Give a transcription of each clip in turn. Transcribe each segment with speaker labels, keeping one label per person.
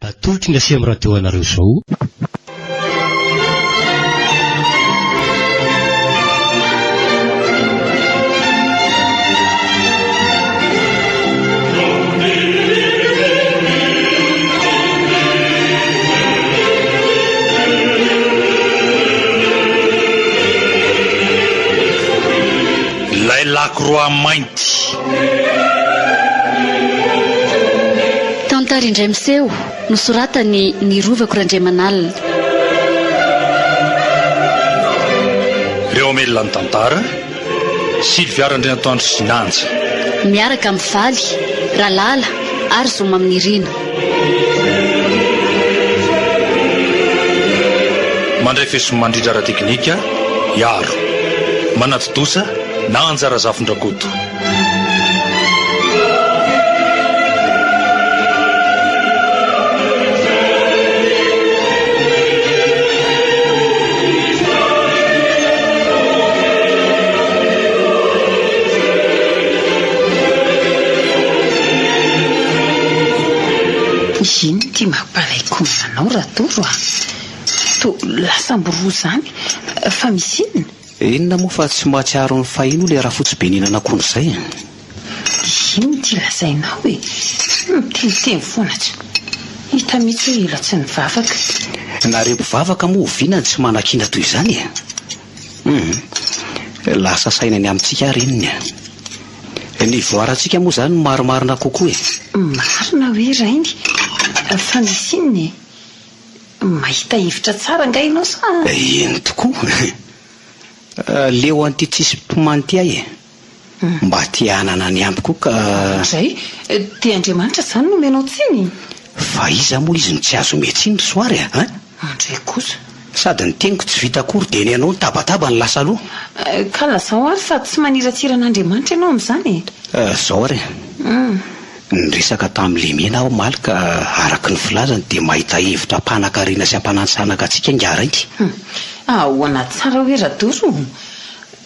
Speaker 1: Atolotry ny asia amin'ny radio anareo izao.
Speaker 2: Lakroa mainty
Speaker 3: tantara indray miseho nosoratany ny rovako Randriamanalina.
Speaker 2: ireo amelona ny tantara Sylvia Randrianatoandro Sinanja
Speaker 3: miaraka amin'ny Valy Ralala ary Zoma amin'ny Irina.
Speaker 2: mandray fesomandrindra ara-teknika Iaro manaty dosa na anjara zafondrakoto.
Speaker 4: Iny ty mampalaikonanao Ratoro to lasa mboro zany fa misy inona?
Speaker 5: Inona moa fa tsy mahatsiaro ny fahino le raha fotsy be ninana akony izay.
Speaker 4: Iny ty lazainao hoe miteny foanatra hita mihitsy hoe ela tsy nivavaka.
Speaker 5: Nareo mpivavaka moa oviana tsy manan-kina toy izany. Lasa sainany amintsika ary inony. Ny voarantsika moa zany marimarina kokoa e.
Speaker 4: Marina hoe rainy fa misy inona mahita hevitra tsara nga ianao sa?
Speaker 5: Iny tokoa. Leo an'ity tsisy mpimanty ahy mba tia hanana ny ampiko ka
Speaker 4: zay dia Andriamanitra zany no menao tsiny.
Speaker 5: fa iza moa izy no tsy azo metsiny ry soary
Speaker 4: andray kosa
Speaker 5: sady ny teniko tsy vita akory dia ny anao ny tabataba ny lasa aloha
Speaker 4: ka lazao ary fa tsy maniratsiran'Andriamanitra ianao amin'izany
Speaker 5: zao ary ny resaka tamin'le mena aho maly ka araky ny filazany dia mahita hevitra mpanankarena sy ampanansanaka antsika ngarainky
Speaker 4: ahoana tsara hoe Ratoro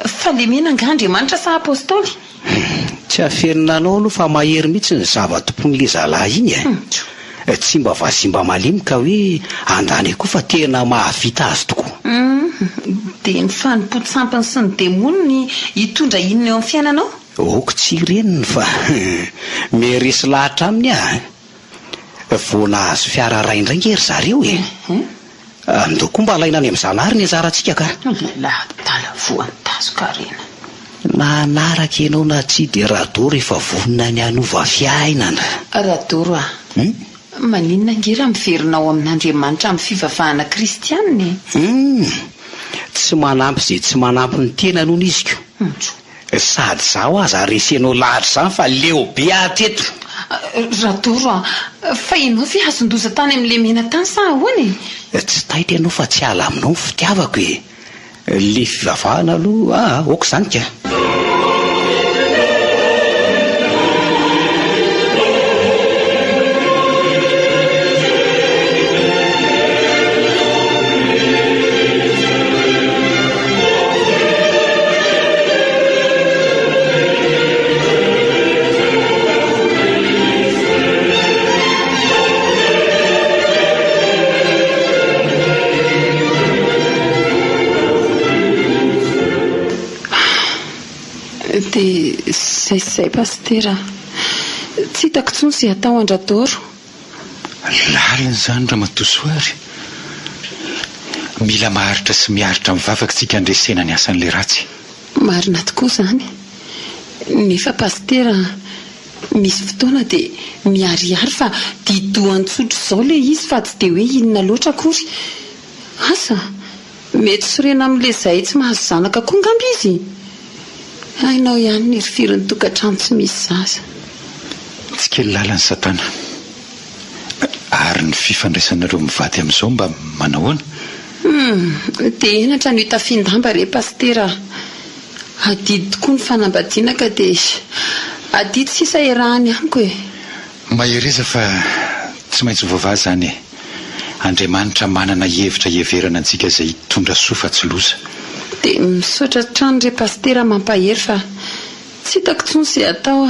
Speaker 4: fa le mena nga Andriamanitra sa apôstôly?
Speaker 5: Tsy aferina anao aloha fa mahery mihitsy ny zava-tompon'le zalahy iny tsy mba vasimba malimika hoe andany koa fa tena mahavita azy tokoa
Speaker 4: dia ny fanimpotsampany sy ny demoniny hitondra inona eo amin'ny fiainanao?
Speaker 5: Oko tsy reniny fa meresy lahatra aminy voana azo fiara raindraingery zareo andao koa mba alaina any amin'ny zanahary ny anjarantsika ka
Speaker 4: lahdala voantazoka rena
Speaker 5: na anaraka ianao na tsy dia Ratoro efa vonina ny anova fiainana.
Speaker 4: Ratoro maninona ngera miverinao amin'Andriamanitra amin'ny fivavahana kristianina?
Speaker 5: Tsy manampy izay tsy manampy ny tena noho iziko sady zaho aza resenao lahatra zany fa leo be ateto.
Speaker 4: Ratoro fa ianao ve azondoza tany amin'le mena tany sa ahoany?
Speaker 5: Tsy taitra ianao fa tsy ala aminao ny fitiavako le fivavahana aloha oko zany ka.
Speaker 4: dia zay pastera tsy hitako tsony izay atao an-Ratoro.
Speaker 6: Lalina zany Ramatosoary mila maharitra sy miharitra mivavaka tsika andresena ny asan'le ratsy.
Speaker 4: Marina tokoa zany nefa pastera misy fotoana dia miharihary fa didohany tsotro izao le izy fa tsy dia hoe inona loatra akory asa mety sorena amin'le zay tsy mahazo zanaka koa ngamby izy. Hainao ihany ny rifirin'ny tokantrano tsy misy zaza.
Speaker 6: Tsy kely lalany Satana ary ny fifandraisanareo mivady amin'izao mba manahoana?
Speaker 4: Dia enatra no hitafindamba re pastera adidy tokoa ny fanambadiana ka dia adidy sisa erahany amiko
Speaker 6: mahereza fa tsy maintsy vovà zany Andriamanitra manana hevitra heverana antsika izay tondra soa fa tsy loza.
Speaker 4: Dia misaotra trano re pastera mampahery fa tsy hitako tsony izay atao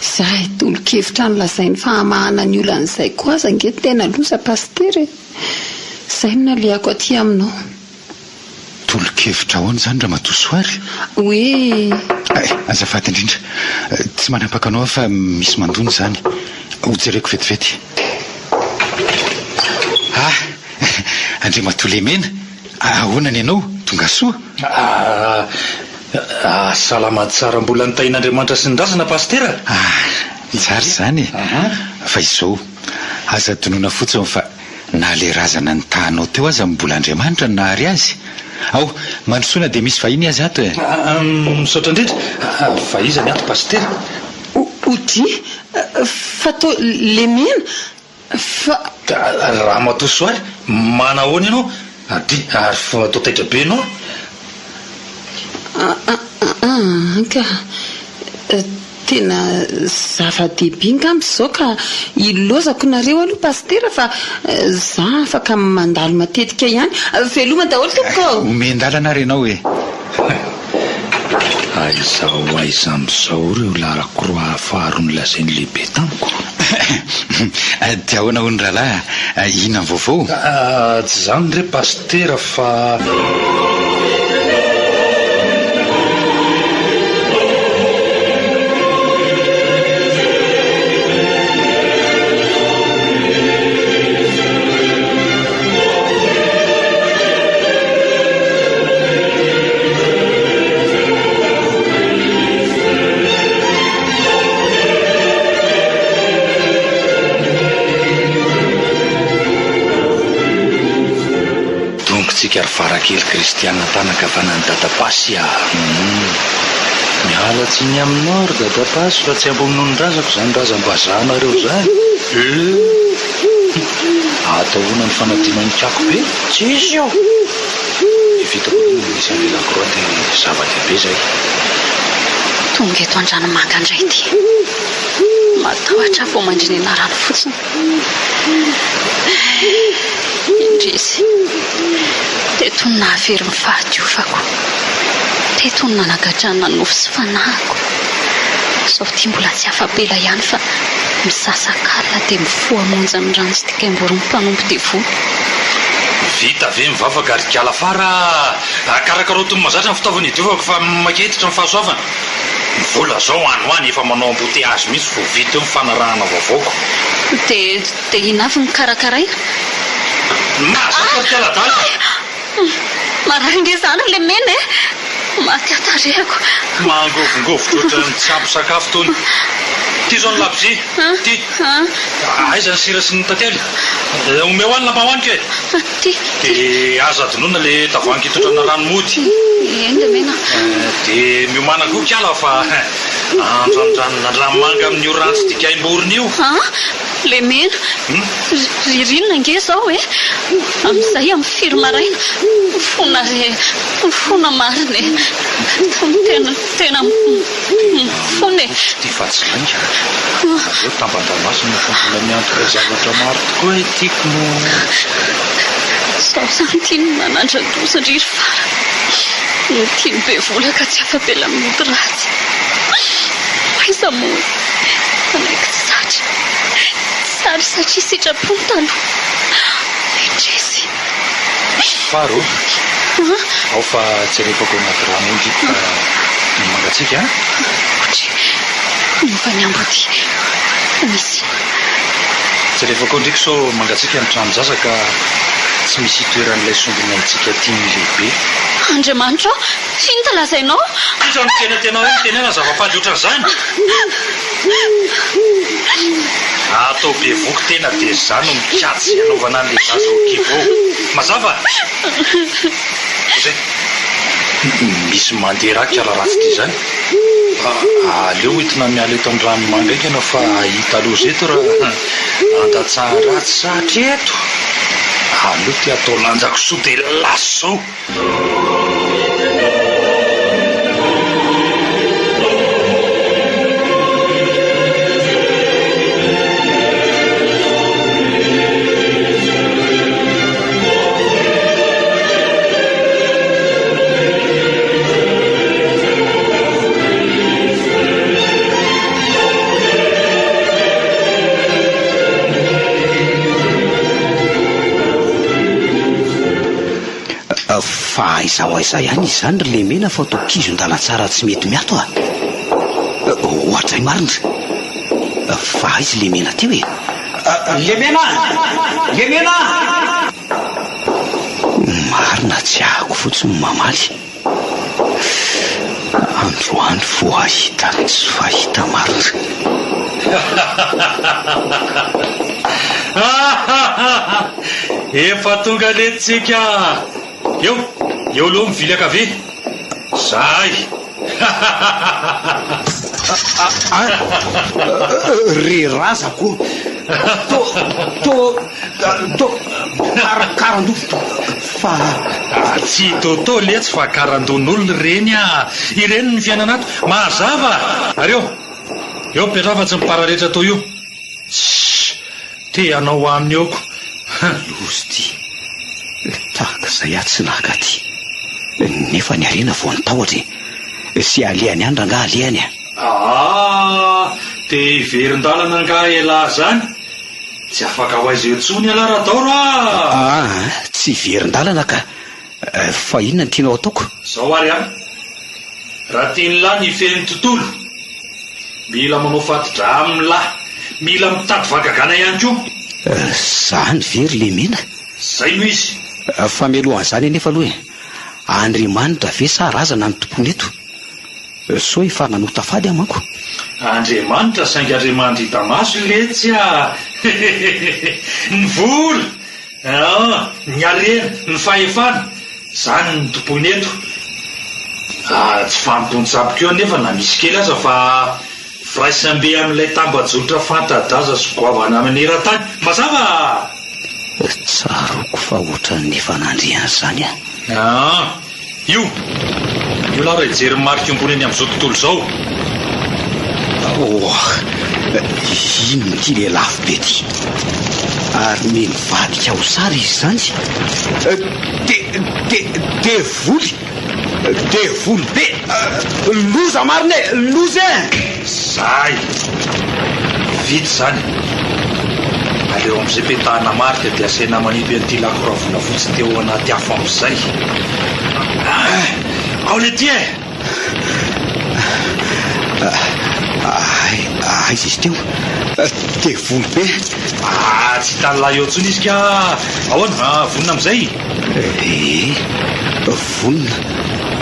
Speaker 4: Zahay tolo-kevitra nolazainy fahamahana ny olan'izay koa aza nge tena loza pastery. Zay no naleako aty aminao.
Speaker 6: Tolo-kevitra ahoana zany Ramatoasoary?
Speaker 4: Hoe
Speaker 6: azafady indrindra, tsy manapaka anao fa misy mandony zany. Hojereko vetivety. Andriamatoa Lemena, ahoana ny anao? Tonga soa?
Speaker 2: Salama tsara, mbola nitain'Andriamanitra sy ny razana pastera.
Speaker 6: Tsara zany. Fa izao aza donoina fotsiny fa na le razana ny tahanao teo aza mbola Andriamanitra nahary azy. Ao, mandrosoana dia misy vahiny azy ato.
Speaker 2: Misaotra indrindra, fa iza ny ato pastera?
Speaker 4: Ody fa tao Lemena fa
Speaker 2: Ramatoasoary, manahoana ianao? Ary tao taitra be ianao?
Speaker 4: Ka tena zava-dehibe ngamby izao ka ilozako nareo aloha pastera fa za afaka mandalo matetika ihany. Veloma daholo tompoko.
Speaker 6: Omendalana ary ianao e.
Speaker 2: Aizao amin'izao ireo larakoroa faharo ny lazainy lehibe tamiko.
Speaker 6: Dia ahoana hono rahalahy, inona ny vaovao?
Speaker 2: Tsy zany re pastera fa ary varakely kristiana tanakavanany dadapasy miala tsy ny aminao ary dadapasy fa tsy ambomino ny razako zany razam-bazanareo zany. Atahoana ny fanadinany kako be tsy izy io. Vitako misy an'ilakoroa dia zava-dehibe zay.
Speaker 3: Tonga eto an-dranomanga indray ty, matahotra vao mandrinena rano fotsiny. Indrisy teto ny nahavery ny fahadiovako, teto ny nanagadrana nofo sy fanahiko. Sao ty mbola tsy afapela ihany fa misasakala dia mifoha monja ny rano sy tikam-borony mpanompo devo.
Speaker 2: Vita ve mivavaka ary kiala fara karakaroto ny mazatra ny fitaovana idiovako fa maketitra ny fahasoavana. Vola zao anoany efa manao ambote azy mihitsy vao vita eo ny fanarahana vaovaoko.
Speaker 3: Dia inavy ny karakaraina?
Speaker 2: Masakarykialadala.
Speaker 3: Marary nge zany Lemena e, maty atarehako.
Speaker 2: Mangovingovotra ohatran'ny tsy ampy sakafo tony. Ty zao ny labozia, ty. Aiza ny sira sy ny tantely? Omeo any lambahoaniko e.
Speaker 3: Ty.
Speaker 2: Dia aza adinoina le tavoangy itotrana rano mody.
Speaker 3: Eny Lemena.
Speaker 2: Dia miomana koa kiala fa andranodranona ranomanga amin'ny orantsy dikaim-borona io.
Speaker 3: Lemena, ririnina nge zao e. Amin'izay amin'ny firy maraina fona marina e. Tena fona e.
Speaker 2: Ty fa tsy lainga. Eo tambadamasina fa mbola miantoka zavatra maro tokoa tiako no.
Speaker 3: Sao zany tiany manandra-dosandriry fara. No tiany be vola ka tsy afapela amin'ny ody ratsy. Aiza moa tanaiky tsy satra. Sary satria sitrapony taloha. Indresy.
Speaker 2: Faro? Ao fa tsy repako anaty rano indrika ny mangatsika.
Speaker 3: Otry, nova ny amboty. Misy.
Speaker 2: Tsy repako indrika so mangatsika ny trano zaza ka tsy misy toeran'ilay sombinaitsika tiany lehibe.
Speaker 3: Andriamanitra, sino talazainao?
Speaker 2: Iza ny tena hoe mitenena zava-pady ohatran'izany. Atao be voky tena dia zany no mikatsy anaovana an'ilay zaza okivao. Mazava? Zay misy mandeha rakiala ratsy ty zany. Aleo entina miala eto amin'ny ranomanga eky ianao fa hita loza eto raha andatsahany ratsy sahatra eto. Aleo ty atao lanjako soa dia laso zao.
Speaker 5: fa aiza ihany izany ry Lemena fa tokizon-dala tsara tsy mety miato ohatra marina fa aizy Lemena teo e Lemena marina tsy ahako fotsiny mamaly androany voahita tsy fahita marina
Speaker 2: efa tonga lentsika eo aloha mivilaka ve zay
Speaker 5: ry razako to karan-dofoto fa
Speaker 2: tsy toto letsy fa karandon'olona reny ireny ny fiainanato mazava areo eo mpiatrafa tsy mipararetra tao io te anao aminy eoko
Speaker 5: lozy ty tahaka izay tsy naka ty nefa ny arena vo nytahotra sy alehany any ranga alehany
Speaker 2: te iverin-dalana nga ela zany tsy afaka ho aiza etsony alaradao
Speaker 5: tsy iverin-dalana ka fa inona ny tianao ataoko
Speaker 2: zao ary any raha tiany lahy ny ifen'ny tontolo mila manao fatidra amin'ny lahy mila mitady vakagana ihany koa
Speaker 5: zany very Lemena
Speaker 2: zay noho izy
Speaker 5: fa mialohan'izany anefa aloha Andriamanitra ve sa razana ny tompony eto so ifananota fady amanko
Speaker 2: Andriamanitra saingy Andriamanitra hita maso letsy ny vola ny arena ny fahefana zany ny tompony eto tsy fampitonytsapoko eo nefa na misy kely aza fa firaisambe amin'ilay tambajolotra fantadaza sy goavana amin'ny era-tany mazava
Speaker 5: tsaroko fa ohatran'ny fanandriana zany
Speaker 2: io laha raha ijery marika ambony eny amin'izao tontolo zao
Speaker 5: ino ty le lafo be ty ary mivadika ho sary izy zany de voly be loza marina loza
Speaker 2: zay vity zany aleo am'izay petahana marika dia asena manipy an'ity lakoravona fotsy teo anaty afo am'izay ao le ty
Speaker 5: aiza izy teo de voly be
Speaker 2: tsy hitan'lahy eo ntsony izy ka ahoana vonina am'izay
Speaker 5: vonina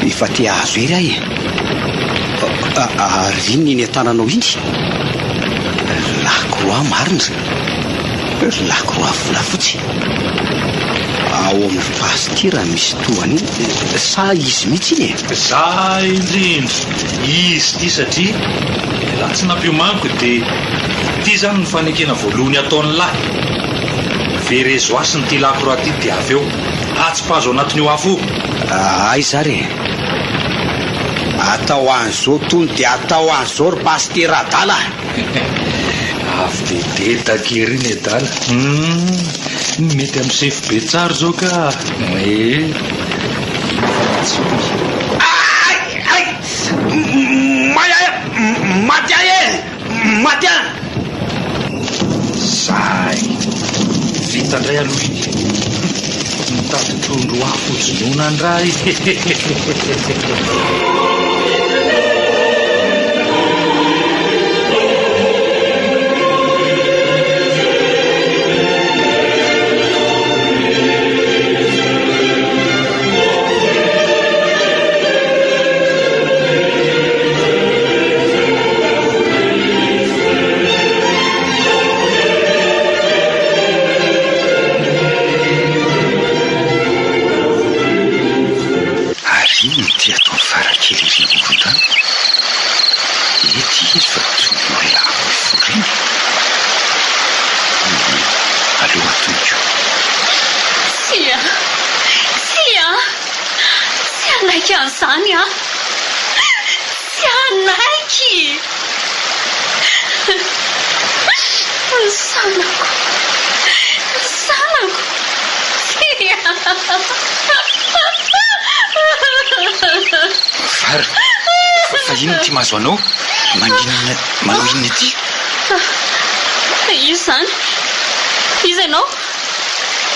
Speaker 5: efa te ahazo ery ary iny eny an-tananao iny lakroa marina lakroa volafotsy ao amin'ny pastira misy tohany sa izy mihitsy iny
Speaker 2: za indrindra izy ty satria laha tsy nampiomaniko dia ty zany ny fanekena voalohany ataon'ny lahy verezo asiny ty lakroa ty dia avy eo atsy-pazo anatiny io afo
Speaker 5: aiza re atao an'izao tony dia atao an'izao ry pastera adala
Speaker 2: avy dede takery iny adala mety amin'ny sefo be tsaro zao ka
Speaker 5: matya
Speaker 2: zay vita ndray aloha iny mitady trondro afo jonona ndray
Speaker 3: Zany sy anaiky zanako
Speaker 6: Vara fa ino ty mahazo anao manao inona ty
Speaker 3: izy zany izy ianao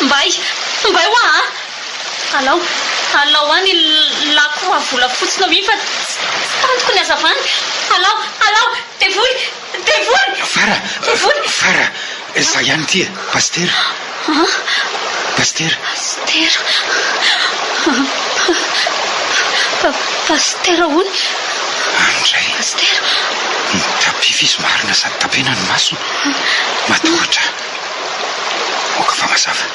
Speaker 3: mbay hoa alao alao any lakroa vola fotsina mi fa tantoko ny azavany. Alao devoly
Speaker 6: Fara za ihany ty Pasteur. Pasteur
Speaker 3: ony
Speaker 6: andray
Speaker 3: Pasteur
Speaker 6: tapifizy marina sady tapena ny maso matohatra oka fa mazava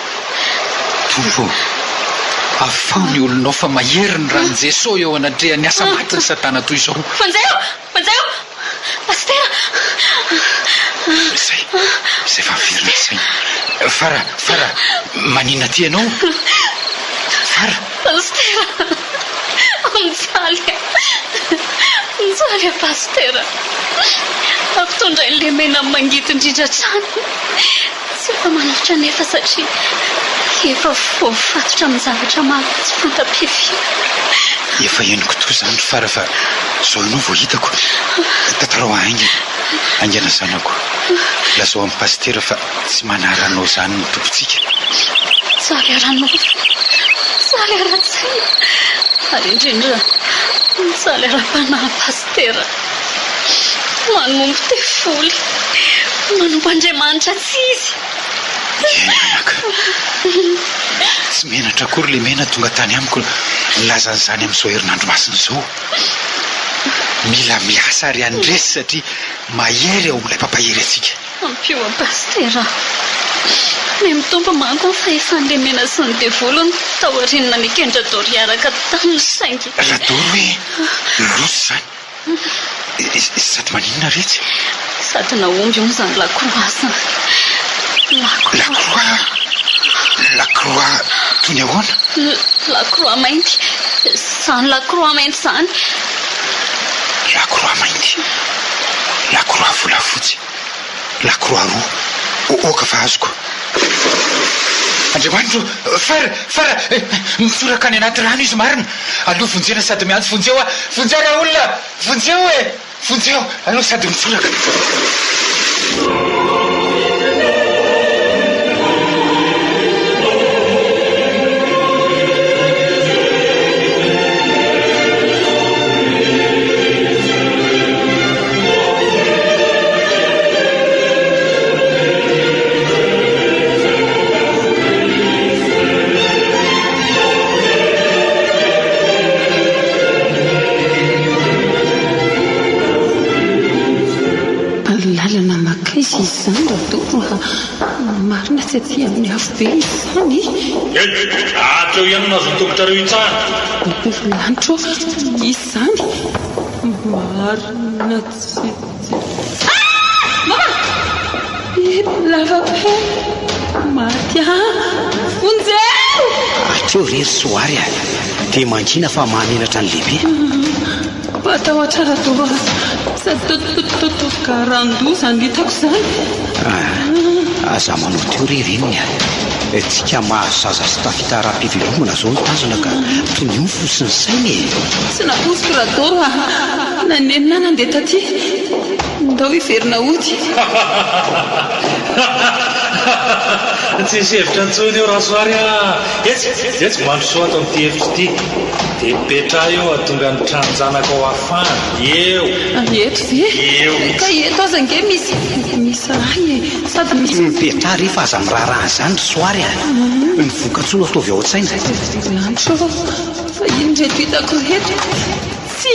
Speaker 6: tompo afao ny olonao fa mahery ny rany Jesosy eo anatrehan'ny asa maty ny satana toy izao.
Speaker 3: Fanjaio Pasteur
Speaker 6: zay fa miverina saina. Fara manina ty ianao Fara.
Speaker 3: Pasteur mijaly Pasteur ampitondra ilay mena mangity indrindra trano tsy efa manohitra nefa satria efa voafatotra amin'ny zavatra maro tsy fantampefy.
Speaker 6: Efa henoko toy izany Fara fa zao ianao vao hitako tatarao aingana zanako lazao amin'ny Pasteur fa tsy manaranao zany ny tompontsika.
Speaker 3: Zaly ara-tsaina ary indrindra mijaly ara-panahy Pasteur manombo tevoly manombo Andriamanitra tsy izy.
Speaker 6: Manaka tsy menatra akory le mena tonga tany amiko nilazan'izany amin'izao herinandro masina izao. Mila miasa ary andresy satria mahery ao amin'ilay pampahery atsika.
Speaker 3: Ampio Pasteur ny mitombo manko ny fahefan'le mena sy ny devolony tao arinina ny kendra doriaraka tamin'ny saingy.
Speaker 6: Radoro hoe losy zany sady maninona retsy
Speaker 3: sady naomby ony zany lakroa zany.
Speaker 6: Lakroa toy ny ahoana?
Speaker 3: Lakroa mainty zany lakroa mainty zany.
Speaker 6: Lakroa mainty, lakroa volafotsy, lakroa roa oka fa azoko. Andriamanitro Fara mitsoraka any anaty rano izy marina. Aleo vonjena sady miantso vonjeo raha olona vonjeo aleo sady mitsoraka.
Speaker 4: lalana maka izy izany radoro marina tsy aty amin'ny afo be izany.
Speaker 2: Atreo ihany no azony tokotrareo itsahana.
Speaker 4: Lanitro izany marina tsy lavabe maty vonjeo
Speaker 5: atreo rery soary dia manjina fa maninatra ny lehibe.
Speaker 4: Atahotra radoro sady totokarandoa zany hitako izany.
Speaker 5: Aza manao teo rereniny tsika mahazo zaza sy tafitaram-pivelomana zao mitazona ka toy ny fosiny sainy.
Speaker 4: Tsy naposiko radoro nanenina nandeha taty ndao hiverina ody.
Speaker 2: Tsisy hevitra ntsony eo rasoary etsy mandro soa ato amin'ity hevitra ity dia petra eo atonga ny tranonjanaka ao afana eo
Speaker 4: eto ve ka eto aza nge misy raha sady misy
Speaker 5: mipetra rehefa aza miraharaha zany soary ny voka-tsoa ataovy ao an-tsaina.
Speaker 4: Lanitro fa ino reto hitako reto tsy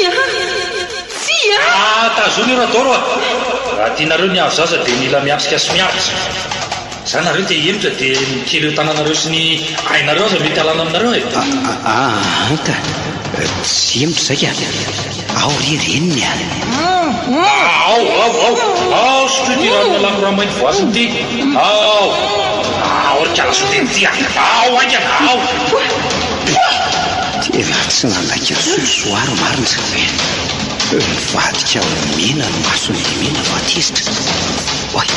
Speaker 2: tazony io radoro raha tianareo ny avo zaza dia mila miapsika sy miapitra zany nareo dia henitra dia mikely eo tananareo sy ny ainareo aza mety alana aminareo
Speaker 5: ka tsy hemitra zay ao rereniny
Speaker 2: ao sotrity ranona lakoroa mainty voasiny ty ao rikala soteny ty ao aingana ao
Speaker 5: tena tsy nanaika sosoary marina vadika mena no masony mena vatezitra oy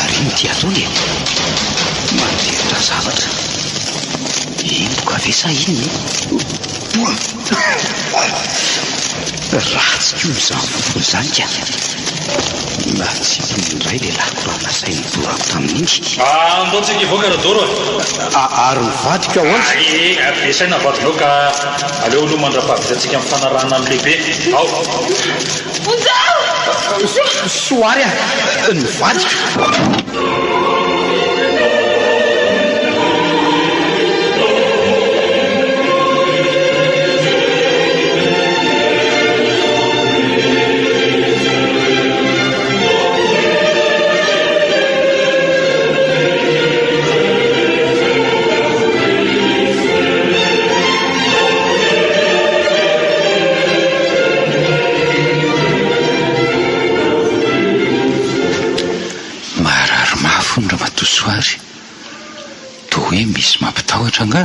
Speaker 5: ariny ty ataony manderitra zavatra inoka ave sa inony ratsika io izany fofony zany ka Na tsy indray le lakorana sainy dorako tamin'iny.
Speaker 2: Mbô tsy kivoaka radoro
Speaker 5: Ary mivadika oatra.
Speaker 2: Vesaina vadinao ka aleo aloha mandrapahavitatsika amin'ny fanarahana amin'ny lehibe. Ao.
Speaker 5: Soary nivadika.
Speaker 6: Fondra matosoary toa hoe misy mampitahotra nga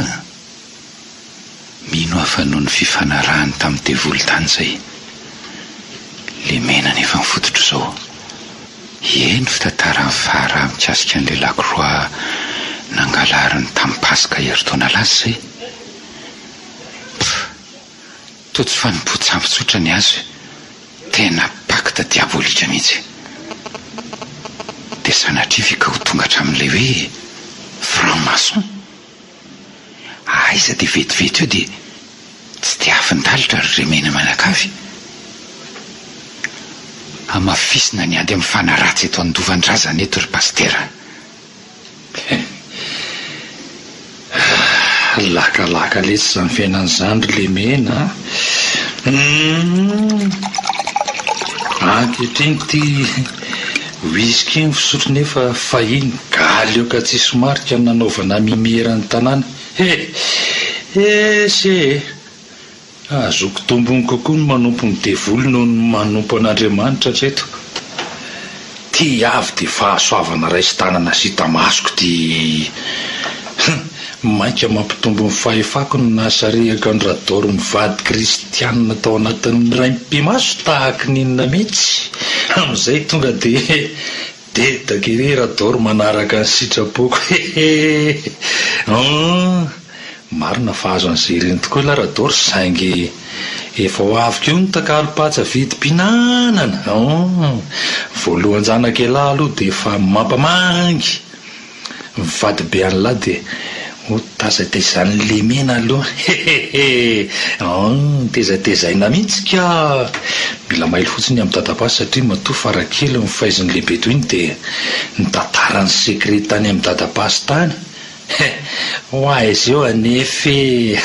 Speaker 6: mino afa noho ny fifanarahany tamin'ny devolotany zay le mena nefa mifototra izao eny fitantarany faharaha mikasika an'le Lacroix nangalariny tamin'ny Pasika heritaona lasa zay toa tsy fanompotsambotsotra ny azy tena pacte diabolika mihitsy. Dia sanatrifika ho tonga hatramin'ilay hoe franc-maçon. Aiza dia vetivety eo dia tsy dia afindalitra ry remena manakavy. Amafisina ny ady amin'ny fanaratsy eto andovandrazana eto ry pastera.
Speaker 2: Lakalaka letsy izany fiainan'izany ry lemena. Ankehitriny ty whisky ny fisotro nefa fahiny galy eo ka tsisy marika nanaovana mimerany tanàna. Se azoko tombony kokoa ny manompo ny devolo noho ny manompo an'Andriamanitra hatreto. Ty avy dia fahasoavana ray sy tanana sy tamasoko ty mainka mampitombo ny fahefako ny nasarehaka ny radoro mivady kristianina tao anatin'ny ray mpimaso tahaka ninona mihitsy. Amin'izay tonga dia dedaka ery radoro manaraka ny sitrapoko. Marina fahazo an'izay ireny tokoa la radoro saingy efa ho avy keo ny takalo-patsa vidim-pinanana. Voalohany janakelahy aloha dia efa mampamangy mivady be an'lahy dia tazatezany lemena aloha. Tezatezaina mihitsy ka mila mailo fotsiny amin'ny dadapasy satria matoa farakely ny fahaizany lehibe toy iny dia ny tantarany sekret tany amin'ny dadapasy tany. Ho aiza eo anefy.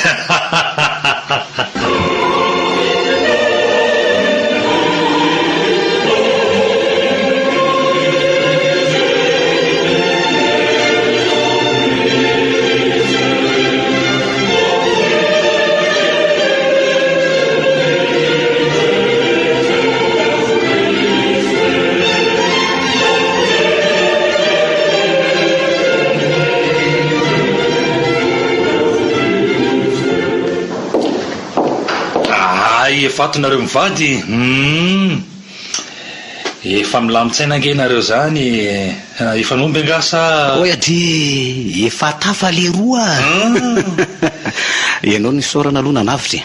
Speaker 2: Efatonareo mivady. Efa milamitsaina angenareo zany. Efa nomby angasa.
Speaker 5: Oe ady efa tafa leroa. Ianao ny sorana aloha nanavitra.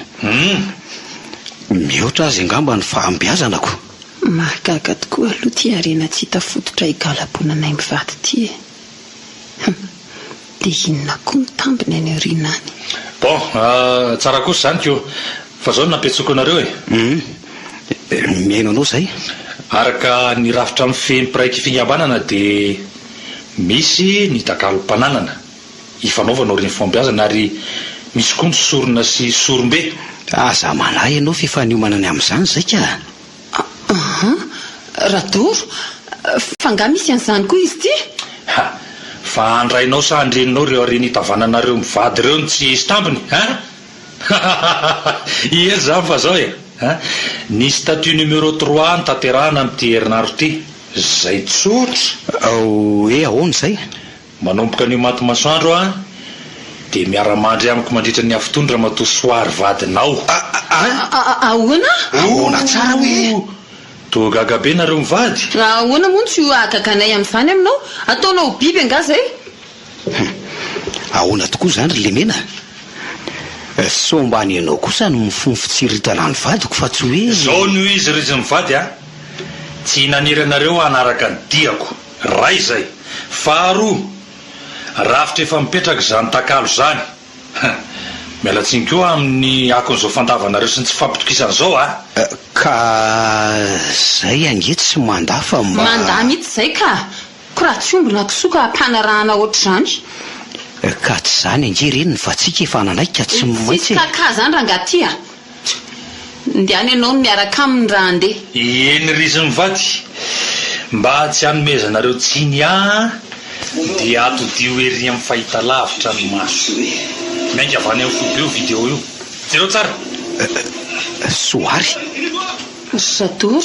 Speaker 5: Mihoatra azy angamba ny fahambiazanako.
Speaker 4: Mahagaga tokoa aloha ty arena tsy hita fototra igalaponanay mivady ty. Dia inona koa ny tambiny any aorianany.
Speaker 2: Bon, tsara kosa zany keo. Fa zao napetsoko anareo
Speaker 5: miaino anao zay.
Speaker 2: Araka ny rafitra amin'ny fempiraiky fikambanana dia misy ny takalo-pananana ifanaovanao reny fombiazana ary misy koa ny sorona sy sorombe.
Speaker 5: Aza manahy ianao fifaniomanany amin'izany zay ka.
Speaker 4: Radoro fa nga misy an'izany koa izy ty.
Speaker 2: Fa andrainao sa andreninao reo areny hitavananareo mivady reo ny tsy isy tambiny. Ieny zany fa zao ny statut numéro 3 ny tanterahana amin'ity herinandro ity zay tsotra.
Speaker 5: Hoe ahoana zay?
Speaker 2: Manomboka an'io maty masoandro dia miara-mandry amiko mandritra ny afotondra matoa soary vadinao.
Speaker 4: Ahoana
Speaker 5: tsara hoe
Speaker 2: toa gaga be nareo mivady.
Speaker 4: Ahoana moa tsy ho agaganay amin'izany aminao? Ataonao biby anga zay.
Speaker 5: Ahoana tokoa zany ry lemena? Sombany ianao kosa no mifon'ny fitsiritana ny vadiko fa tsy hoe
Speaker 2: zao no izy ry izy mivady tsy naniranareo anaraka ny diako ray zay faharoa rafitra efa mipetraka zany takalo zany mialatsiny koa amin'ny akon'izao fandavanareo sy ny tsy fampitokisan'izao
Speaker 5: ka zay ange tsy manda fa
Speaker 4: manda mihitsy zay ka raha tsy ombona kisoka ampanarahana oatra zany
Speaker 5: ka tsy zany ange reniny fa tsika efa nanaiky ka tsy maintsy
Speaker 4: ka zany raha ngatia ndiany ianao no miaraka aminy raha andeha
Speaker 2: eny rizy mivady mba tsy hanomezanareo tsiny dia atodio ery amin'ny fahita lavitra ny maso mainka avany amin'ny fobe io video io jereo tsara
Speaker 5: soary
Speaker 4: satoro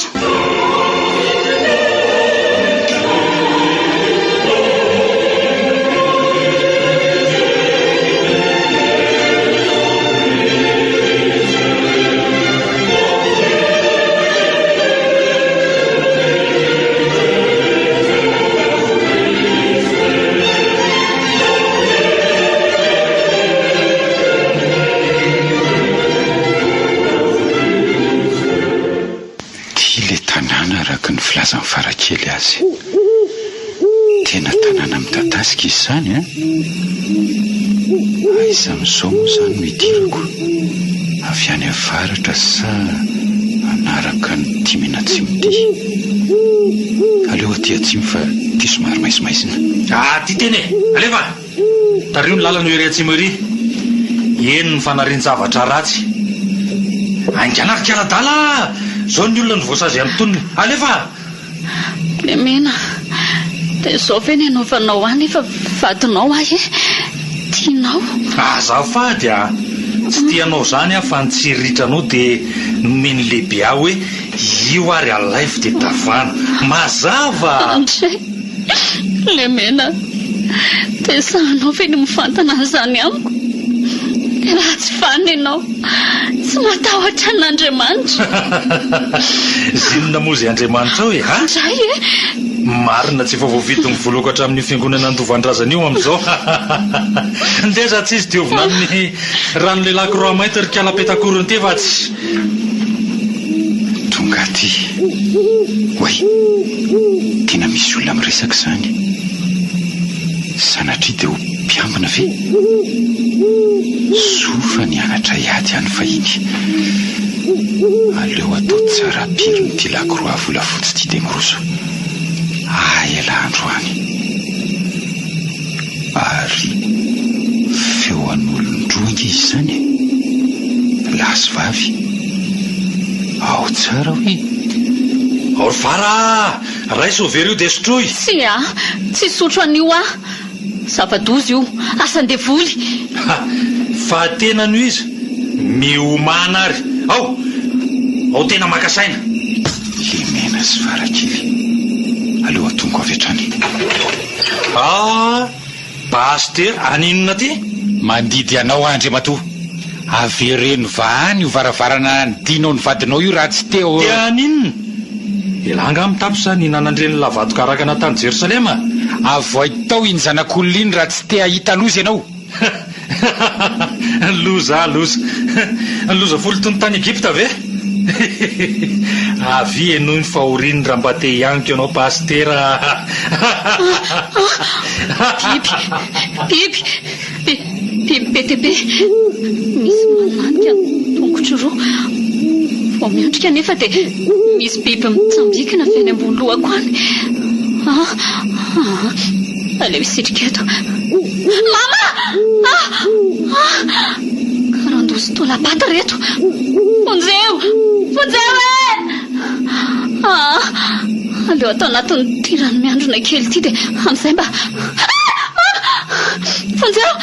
Speaker 6: ny filazan'ny farakely azy tena tanàna midadasika izy zany aiza amin'izao moa zany no hidirako avy any avaratra sa anaraka ny timena tsimidi aleo aty atsimy fa ty somary maisimaisina
Speaker 2: ty teny alefa tario ny lalana ery atsimo ery eny ny fanarin-javatra ratsy anganarika aladala zao ny olona ny voasazy amin'ny tonony alefa
Speaker 3: le mena dia zao ve ny anaovanao any efa vadinao ahy tianao
Speaker 2: zaho fady tsy tianao zany fa ny tsiritranao dia nomeny lehibe aho hoe io ary alaivo dia davana mazava
Speaker 3: andray le mena dia sahanao ve ny mifantana an'izany amiko dia raha tsy vanina ianao tsy matahotra n'Andriamanitra
Speaker 2: zinona moa zay Andriamanitra hoe
Speaker 3: andray
Speaker 2: marina tsy efa voavity ny volokatra amin'ny fiangonana andovandrazana io amin'izao ndeza tsy izy diovina amin'ny rano lelako roa mainty ry kalapetakorony ty fa tsy
Speaker 6: tonga ty oay tena misy olona miresaka zany sanatria dia ho mpiambina ve sofa ny anatra iady any fahiny aleo atao tsara piriny ty lakoroa volafotsy ty dia miroso ela andro any ary feo an'olondroangy izy zany lasy vavy ao tsara hoe
Speaker 2: aory vara ray sovery io dia sotroy
Speaker 3: tsy sotro an'io zava-dozy io asan-devoly
Speaker 2: fa tenano izy miomana ary ao tena makasaina
Speaker 6: le mena sy varakely aleo atongo avy hatrany
Speaker 2: paster aninona ty
Speaker 6: mandidy anao Andriamatoa avereno vahany io varavarana ny dinao ny vadinao io raha tsy teo
Speaker 2: dia aninona elanga mitapy sa ny nanandreny lavato karakana tany Jerosalema
Speaker 6: avoay tao iny zanak'olona iny raha tsy te ahita loza ianao
Speaker 2: loza folo tony tany Egypta ve avy enoy ny fahoriny raha mba te hianiko ianao pastera
Speaker 3: biby be dia be misy mananika tongotro roa vao miandrika nefa dia misy biby mitsambikina avy any ambony lohako any aleo isitrika eto mama karandozy tolapata reto fonjeo aleo atao anatin'ny tirany miandrona kely ty dia amin'izay mba fonjeo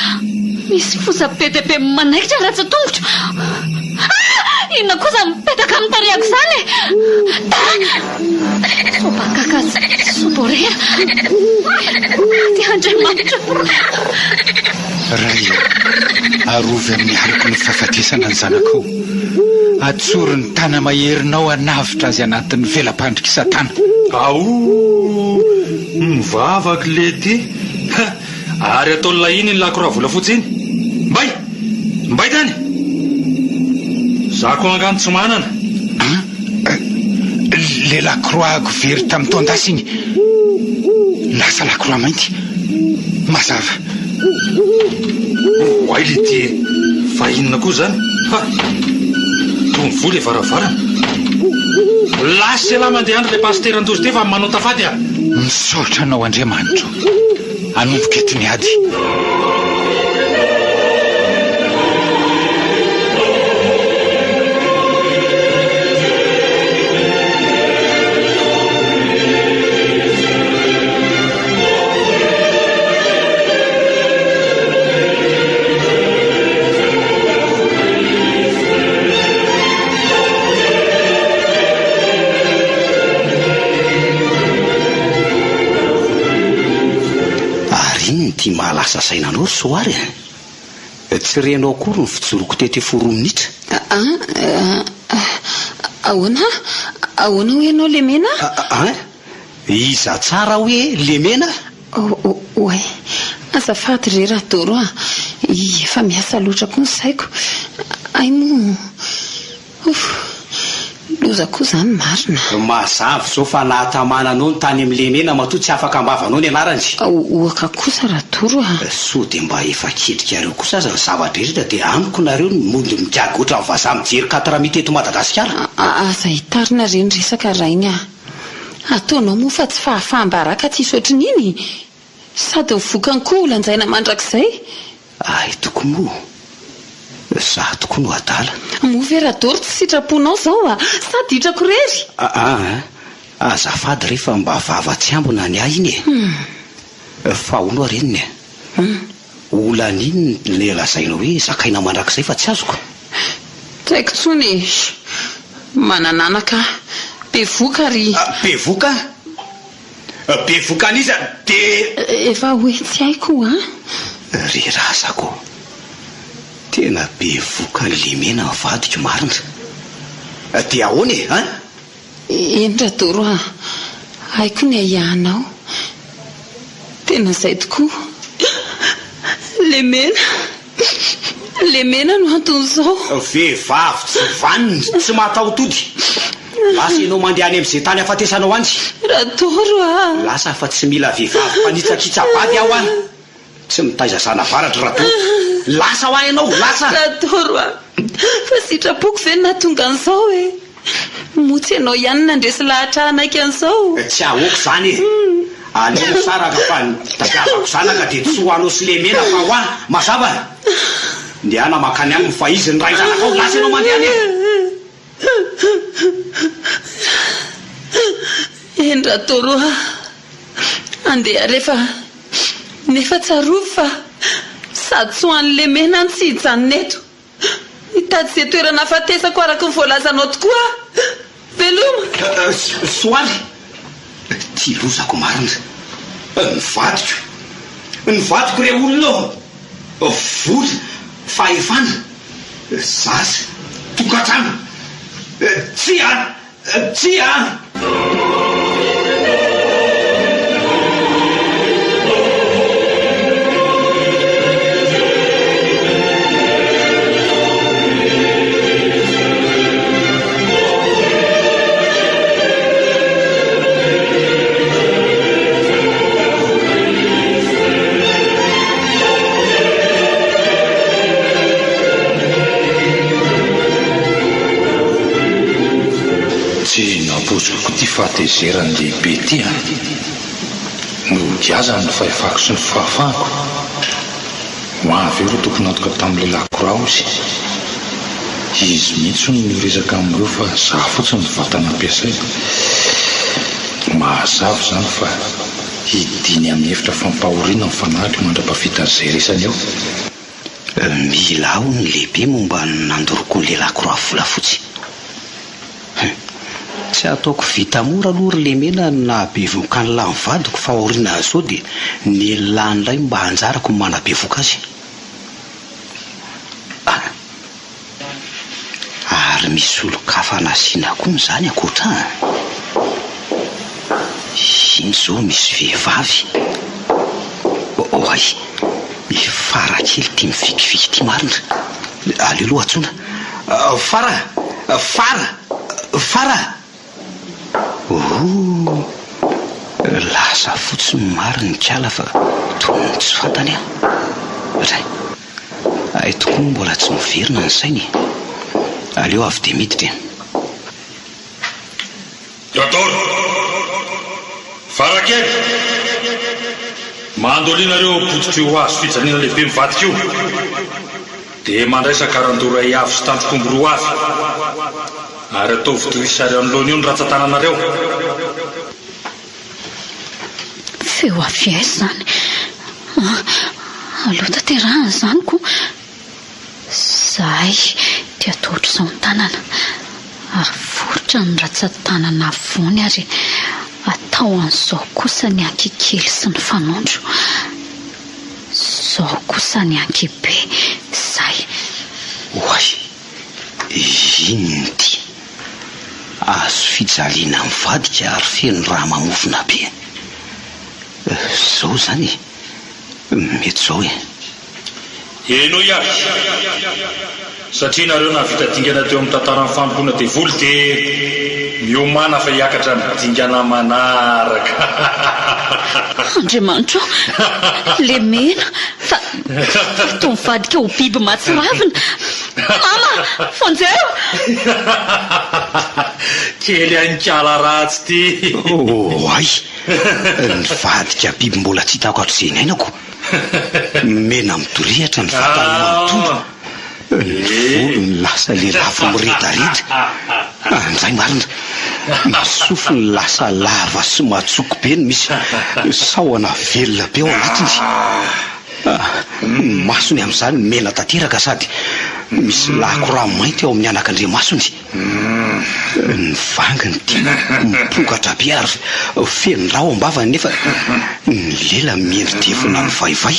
Speaker 3: misy fosa-be manaikitra ratsy tongotro inona kosa mipetaka amin'ny tariako zany sobakakazy soborera ty Andriamanitra
Speaker 6: ray arovy amin'ny ariko ny fahafatesana ny zanakao atsoro ny tana maherinao anavitra azy anatin'ny velam-pandrika satana
Speaker 2: mivavaka le ty ary atao lahiny ny lakoroa volafotsy iny mbay tany zako angano tsy manana
Speaker 6: le lakroako very tamin'ny tondasy igny lasa lakroa mainty mazava
Speaker 2: hoay le ty vahinona koa zany tomvola e varavarana lasy lahy mandeha andro le paster andozy te fa manao tafady a
Speaker 6: misaotra anao Andriamanitro anomboka eto ny ady
Speaker 5: ty mahalasa sainanao ry soary tsy renao akory ny fijoroko tety 4 minitra
Speaker 4: ahoana hoe ianao Lemena
Speaker 5: iza tsara hoe Lemena
Speaker 4: oay azafady re raha doro efa miasa loatra koa ny saiko ay mo loza koa zany marina
Speaker 5: mazava zao fa nahatamana anao ny tany amin'ny Lemena matoa tsy afaka ambavanao ny anarany
Speaker 4: ohaka kosa raha doro
Speaker 5: so dia mba efa kedrikareo kosa aza zavatra rehetra dia amiko nareo ny mody migaga oatra ny vazaha mijery 4 mita eto Madagasikara
Speaker 4: aza hitarina reny resaka raha iny ataonao moa fa tsy fahafahambaraka tsy isotry n'iny sady mivokany koa olanjaina mandrakizay
Speaker 5: ay toko moa za toko no adala
Speaker 4: moveradoro tsy sitraponao zao sady hitrako rery
Speaker 5: azafady rehefa mba vava-tsy ambona ny ahy iny fa ono reniny olana iny le lazaina hoe zakaina mandrakizay fa tsy azoko
Speaker 4: taiko tsony manananaka bevoka ry
Speaker 5: bevoka an'iza dia
Speaker 4: efa hoe tsy haiko
Speaker 5: ry razako tena bevoka ny Lemena vadiko marina dia ahoana
Speaker 4: endra doro haiko ny ahiahanao tena izay tokoa Lemena no anton'izao
Speaker 5: vehivavy tsy vaniny tsy mataotody lasa ianao mandeha any amin'izay tany afatesanao antsy
Speaker 4: raha doro
Speaker 5: lasa fa tsy mila vehivavy mpanitsakitsa vady aho any tsy mitaiza zanavaratra raha doro lasa ho any ianao lasa
Speaker 4: raha doro fa sitrapoko ve nahatonga an'izao motsy ianao ihany nandresy lahatra anaiky an'izao
Speaker 5: tsy ahoako zany aleo saraka fa tadiavako zanaka dia tsy ho anao sy Lemena fa ho any mazava ndiana makany any mifaizy ny ray zanaka ao lasa ianao mandeha any
Speaker 4: endra doro andeha rehefa nefa tsarovy fa sady tsy ho an'ny Lemena tsy hijanona eto hitady izay toerana afatesako araka ny voalazanao tokoa veloma
Speaker 5: soaly ty lozako marina ny vadiko re olona vola fahefana zaza tokatrano tsy
Speaker 2: napoziko ty fahatezerany lehibe ty no diazany ny fahefako sy ny fahafahako hoavy eo ro tokony antoka tamin'le lakora izy mihitsy no resaka amin'ireo fa za fotsiny ny vatana ampiasay mahazavo zany fa hidiny amin'ny hevitra fampahoriana ny fanahy mandra-pafitazay resany eo
Speaker 5: mila aho ny lehibe momba nandoroko ny le lakora volafotsy tsy ataoko vita mora aloha ry Lemena nahabevoka ny lahy vadiko fa aoriana azy zao dia ny lanilay mba hanjarako manabevoka azy ary misy olo-kafa nasiana koa zany akoatra iny zao misy vehivavy oay farakely ty mivikiviky ty marina aleo aloha atsona fara lasa fotsiny maro ny kiala fa tony tsy fantany ray ay tokoa mbola tsy miverina ny sainy aleo avy dia miditra
Speaker 2: Dottor Farakely mandolianareo pototra io azo fijaliana lehibe mivadika io dia mandraisa karandoray avy sy tandrokombo roa avy ary atao vidorisary anoloana io ny ratsan-tananareo
Speaker 3: feo avy aizy zany aloha tanterahana zany ko zahay dia tohatra izao ny tanana ary voritra ny ratsan-tanana avony ary atao an'izao kosa ny ankikely sy ny fanondro izao kosa ny ankibe zay
Speaker 5: oay inona ty azo fijaliana mivadika ary feno raha mamofona be zao zany mety zao
Speaker 2: eno iahy satria nareo navitadingana teo amin'ny tantaran'ny fampoana devoly dia miomana fa hiakatra midingana manaraka
Speaker 3: Andriamanitra le mena fa toa mivadika ho biby matsiravina mama fonjeo
Speaker 2: kely ankala ratsy ty
Speaker 5: ay nivadika biby mbola tsy hitako atro izay nainako mena midorehatra ny vatany manontondro ny volony lasa le lafo miredareda anzay marina masofo ny lasa lava sy matsoko be ny misy saoana velona be ao anatiny masony amin'izany mena tanteraka sady misy lako raha mainty ao amin'ny anak'Andriamasony ny vanginy ty mipokatra be ary feno raha ao am-bavany nefa ny lela miendritevina ny vaivay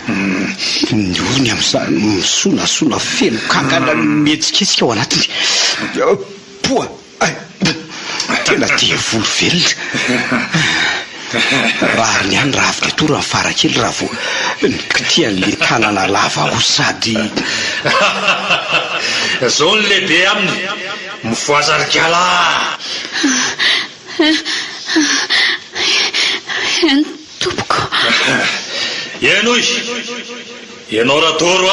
Speaker 5: ny orony amin'izany misonasola feno kankana mihetsiketsika ao anatiny poa tena devoly velona raha ary ny any raha avy dia tora ny Farakely raha vo nikitian'le tanana lava ho sady
Speaker 2: zao ny lehibe aminy mivoazarikala
Speaker 3: en tompoko
Speaker 2: eno izy ianao ratoro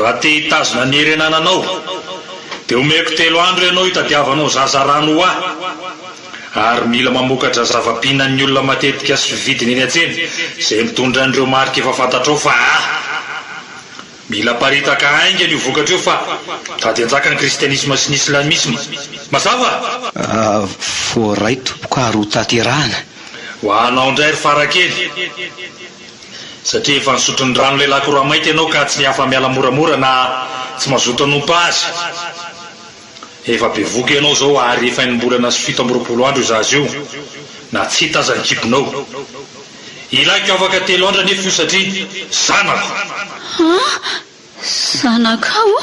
Speaker 2: raha te hitazona ny herenananao dia omeko 3 andro ianao hitadiavanao zaza rano ho ary mila mamokatra zava-pihinan'ny olona matetika sy vidiny eny an-tsena izay mitondra an'ireo marika efa fantatrao fa mila paritaka aingany io vokatra io fa tady anjaka ny kristianisma sy ny islamisma mazava
Speaker 5: voaray tompoko ary ho tanterahana
Speaker 2: ho anao indray ry Farakely satria efa nisotro ny rano lehilahy koraha mainty ianao ka tsy nihafa miala moramora na tsy mazoto anompa azy efa be voky ianao zao ary efa enim-bolana sy 17 andro izazy io na tsy hita aza ny kibonao ilaiko afaka 3 andro nefa io satria zanako
Speaker 3: zanakao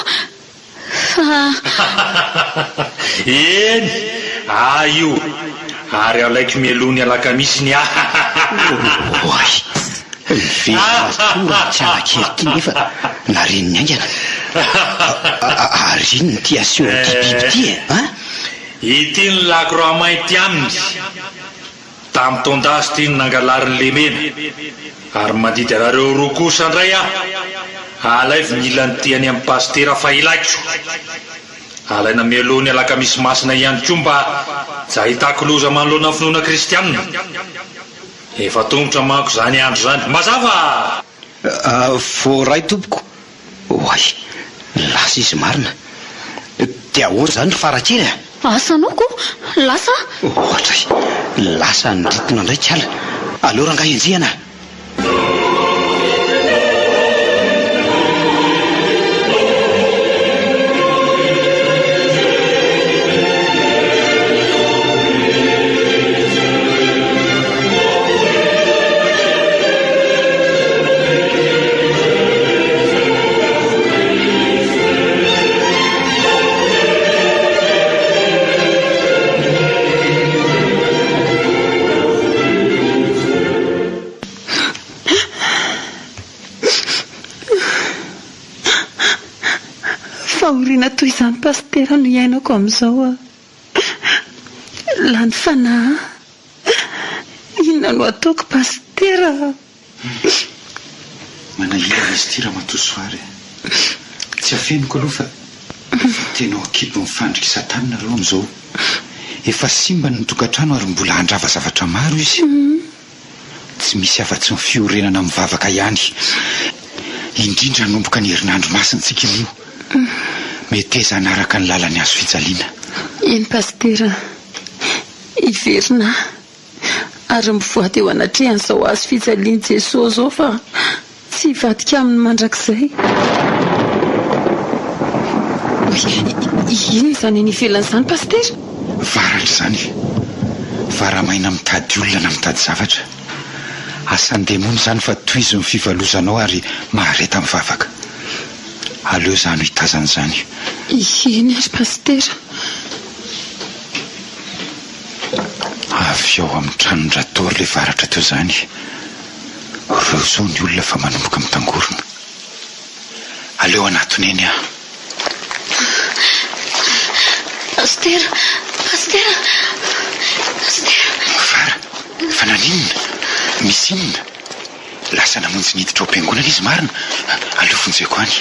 Speaker 2: eny io ary alaiko mielony alakamisy ny
Speaker 5: oay vetora tsy alakely ty nefa nareny ny aingana ary iny ny ty aseho ty biby ty
Speaker 2: ity ny lako raha mainty aminy tamin'ny tondazy ty ny nangalariny lemena ary mandidy anareo roa kosa indray alaivy mila ny tiany amin'ny pastera fa ilaiko alaina mielony alakamisy masina ihany koa mba tsy ahitako loza manoloana ny finoana kristianina efa tongotra manko zany andro zany mazava
Speaker 5: voaray tompoko oay lasa izy marina dia ahoana zany ry Farakely
Speaker 3: asanoko lasa
Speaker 5: ohatra lasa ny ritina ndraiky ala aleo rangahy enjehana
Speaker 4: fahoriana toy izany pastera no iainako amin'izao lany fanahy. Inona no ataoko pastera?
Speaker 6: Manahirana izy ty raha matosoary. Tsy afeniko aloha fa tena akibo mifandrika Satana aloha am'izao. Efa simba ny tokantrano ary mbola handrava zavatra maro izy. Tsy misy afa-tsy ny fiorenana mivavaka ihany. Indrindra nomboka ny herinandro masintsika io. Mety eza hanaraka ny lalany azo fijaliana.
Speaker 4: Eny pastera, iverina ary mivoady eo anatrehan'izao azo fijaliany Jesosy zao fa tsy hivadika amin'ny mandrakizay. Ino izany ny ivelan'izany pastera?
Speaker 6: Varatra izany. Varamaina mitady olona na mitady zavatra. Asan'ny demony izany fa toy izy ny fivalozanao ary mahareta mivavaka. Aleo izany ho hitazana izany.
Speaker 4: Iny ary pastera.
Speaker 6: Avy ao amin'ny tranondratory ilay varatra teo izany. Reo izao ny olona fa manomboka mitangorona. Aleo anatony eny aho.
Speaker 3: Pastera.
Speaker 6: Vara, fa naninona? Misy inona? Lasa namonjy niditra ao am-piangonana izy marina. Aleo fonjeko any.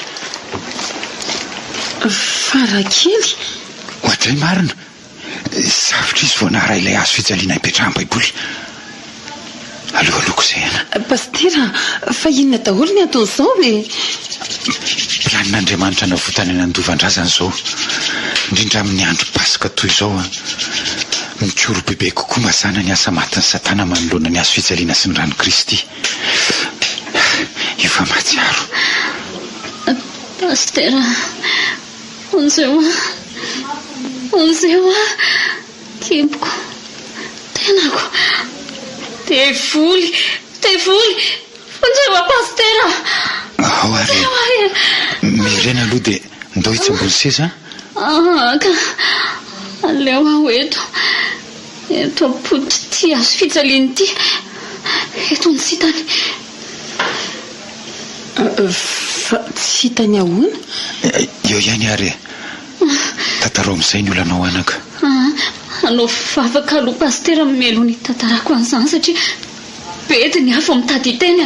Speaker 4: Varakely.
Speaker 6: Ohatray marina. Zavitra izy voanara ilay azo fijaliana hipetrahan'ny baiboly. Aleo aloko izay ana.
Speaker 4: Pastera, fa inona daholo ny ataon'izao e?
Speaker 6: Planin'Andriamanitra navotany any andovandrazana izao. Indrindra amin'ny andro pasika toy izao mikoro bebe kokoa mazana ny asa matin'ny Satana manoloana ny azo fijaliana sy ny rano Kristy. Io fa mahatsiaro.
Speaker 3: Pastera, onzeo kiboko, tenako, tevoly, onzeo pastera.
Speaker 6: Ao ary, mirena aloha dia ndao hitsambony seza.
Speaker 3: Ka aleo aho eto apody ty azo fijaliany ty. Eto ny sitany.
Speaker 4: Fa tsy hitany ahoana?
Speaker 6: Eo ihany ary. Tantarao amin'izay ny olanao anaka.
Speaker 3: Anao vavaka aloha pastera melo ny tantarako an'izany satria bedy ny hafa mitady teny.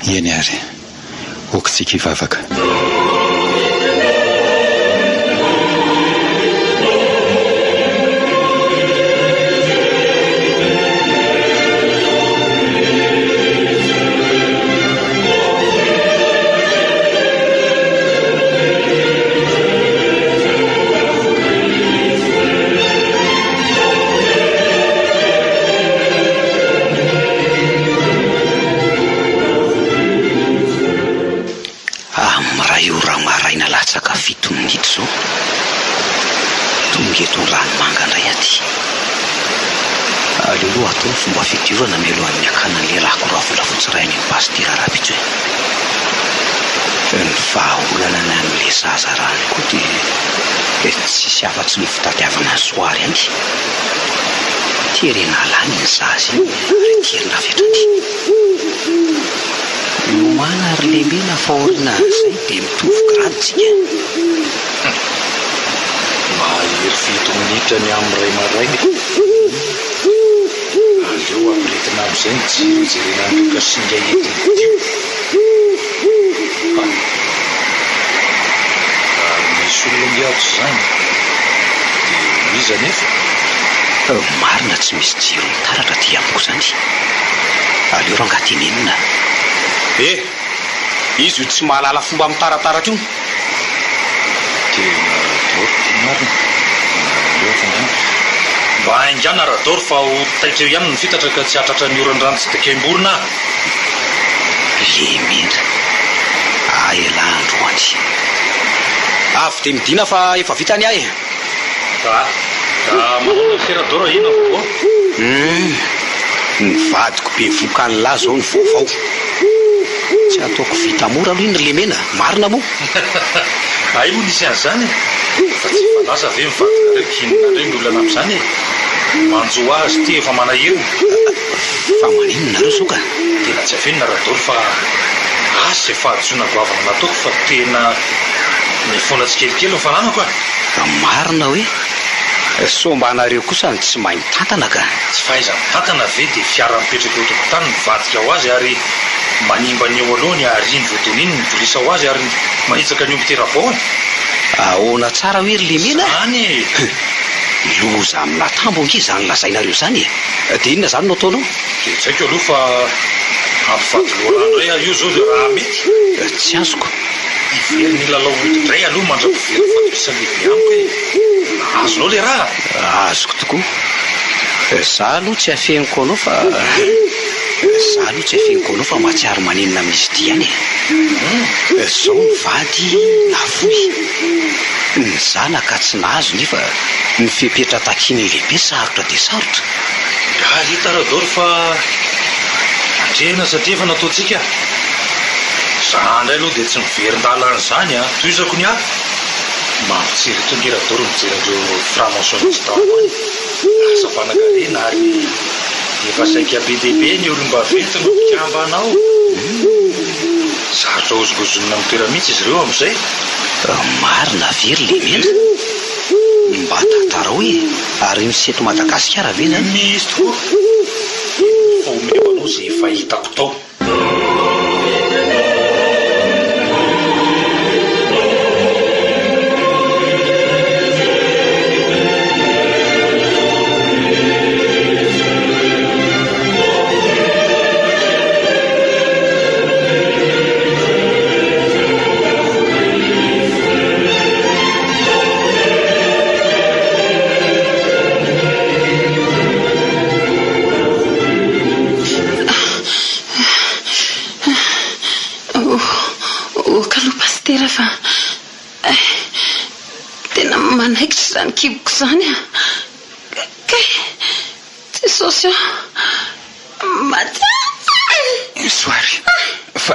Speaker 6: Eny ary. Okitsika hivavaka. Latsaka 7 minitra zao tonga eto ranomanga indray aty. Aleo atao fomba fidiovana mialohan'ny akana ny lelako ravolavo tsirainy ny pastera rapitra ny vahaolana ny amin'ilay zaza rany koa dia tsisy afa-tsy ny fitadiavana ny soary any. Tierena alany ny zaza ary tierina vetrany. Nomana ary lembena faorina izay dia mitovy graditsika.
Speaker 2: Mahery 7 minitra ny amin'ny ray maraina. Aleo ampiretina amin'izay ny jiro jerena androka singa etin'itio. Misy olona miady izany dia iza nefa?
Speaker 5: Marina tsy misy jiro mitaratra ty amiko izany. Aleo rangatenenina. Izy io tsy mahalala fomba mitarataratra io.
Speaker 2: Tena Rador marina. Mba haingana Rador fa ho taitra eo ihany ny fitatra ka tsy hatratra ny oran-drano tsy takemborona.
Speaker 5: Lemena. Elaandro hoany. Avy dia midina fa efa vitany ahy.
Speaker 2: Ka manao ny Rador ina vaovao.
Speaker 5: Ny vadiko be vokany lahy zao ny vaovao. Tsy ataoko vita mora aloha iny Lemena. Marina moa.
Speaker 2: Ay moa nisy an'izany fa tsy falaza ve mivadika reo kinina reo ny olana amin'izany manjo azy ty efa manahirina.
Speaker 5: Fa maninona nareo soka?
Speaker 2: Tena tsy afenina Rador fa asa efa adsoina goavana nataoko fa tena ny foana tsikelikely ny fananako.
Speaker 5: Marina hoe sombanareo kosa tsy mahay mitantana ka.
Speaker 2: Tsy fahaiza mitantana ve dia fiara mipetraka eo tokotany mivadika ho azy ary manimba ny eo aloha ny ariny voatoniny mivolisa ho azy ary mahitsaka ny ombiterabao.
Speaker 5: Ahoana tsara hoe ry Lemena?
Speaker 2: Zany
Speaker 5: loza amina tambo nge zany lazainareo zany dia inona zany no ataonao?
Speaker 2: dia tsy haiko aloha fa ampivadiloarano ray io zao dia raha mety
Speaker 5: tsy azoko.
Speaker 2: ivery ny lalao odidray aloha mandrapivery fatokisan'lehibe amiko hoe azonao le raha.
Speaker 5: Azoko tokoa. Za aloha tsy afeniko anao fa mahatsiaro manenina misy dia any. Zao mivady navoy ny zanaka tsy nahazo nefa ny fepetra takiny lehibe sarotra dia sarotra.
Speaker 2: Alitaradoro fa atrehana satria efa nataontsika. Za ndray aloha dia tsy miverin-dalan'izany toizako ny ahy mampitsiry tongeradoro mijeran'ireo franc-maçonnistes tao asa-panakarena ary efa saika be dehibe ny olomba ventina mpikambanao. Sarotra ozogozonina amin'ny toera mihitsy izy ireo amin'izay.
Speaker 5: Marina very Lemena mba tantara hoe ary misy eto Madagasikara ve zany?
Speaker 2: Misy tokoa fa omeo anao izay efa hitako tao.
Speaker 4: Fa tena manaikitra izany kiboko izany kay Jesosy
Speaker 6: Soary fa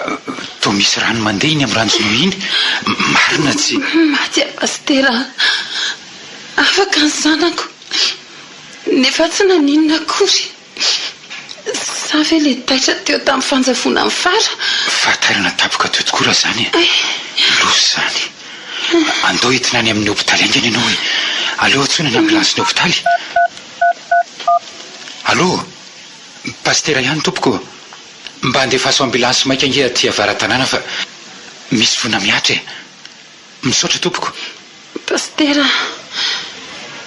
Speaker 6: toa misy rano mandeha iny amin'ny ranjonao iny marina tsy
Speaker 4: maty Pastera afaka ny zanako nefa tsy naninona akory sa ve le taitra teo tamin'ny fanjavona amin'ny fara
Speaker 6: fahatarana tapoka teo tokoa raha zany loso zany andao entina any amin'ny hôpitaly angany ianao hoe aleo atsonany ambulansy ny hôpitaly. Allô Pastera ihany tompoko mba andefaso ambulansy maika ange aty avara-tanàna fa misy vona miatra misaotra tompoko.
Speaker 4: Pastera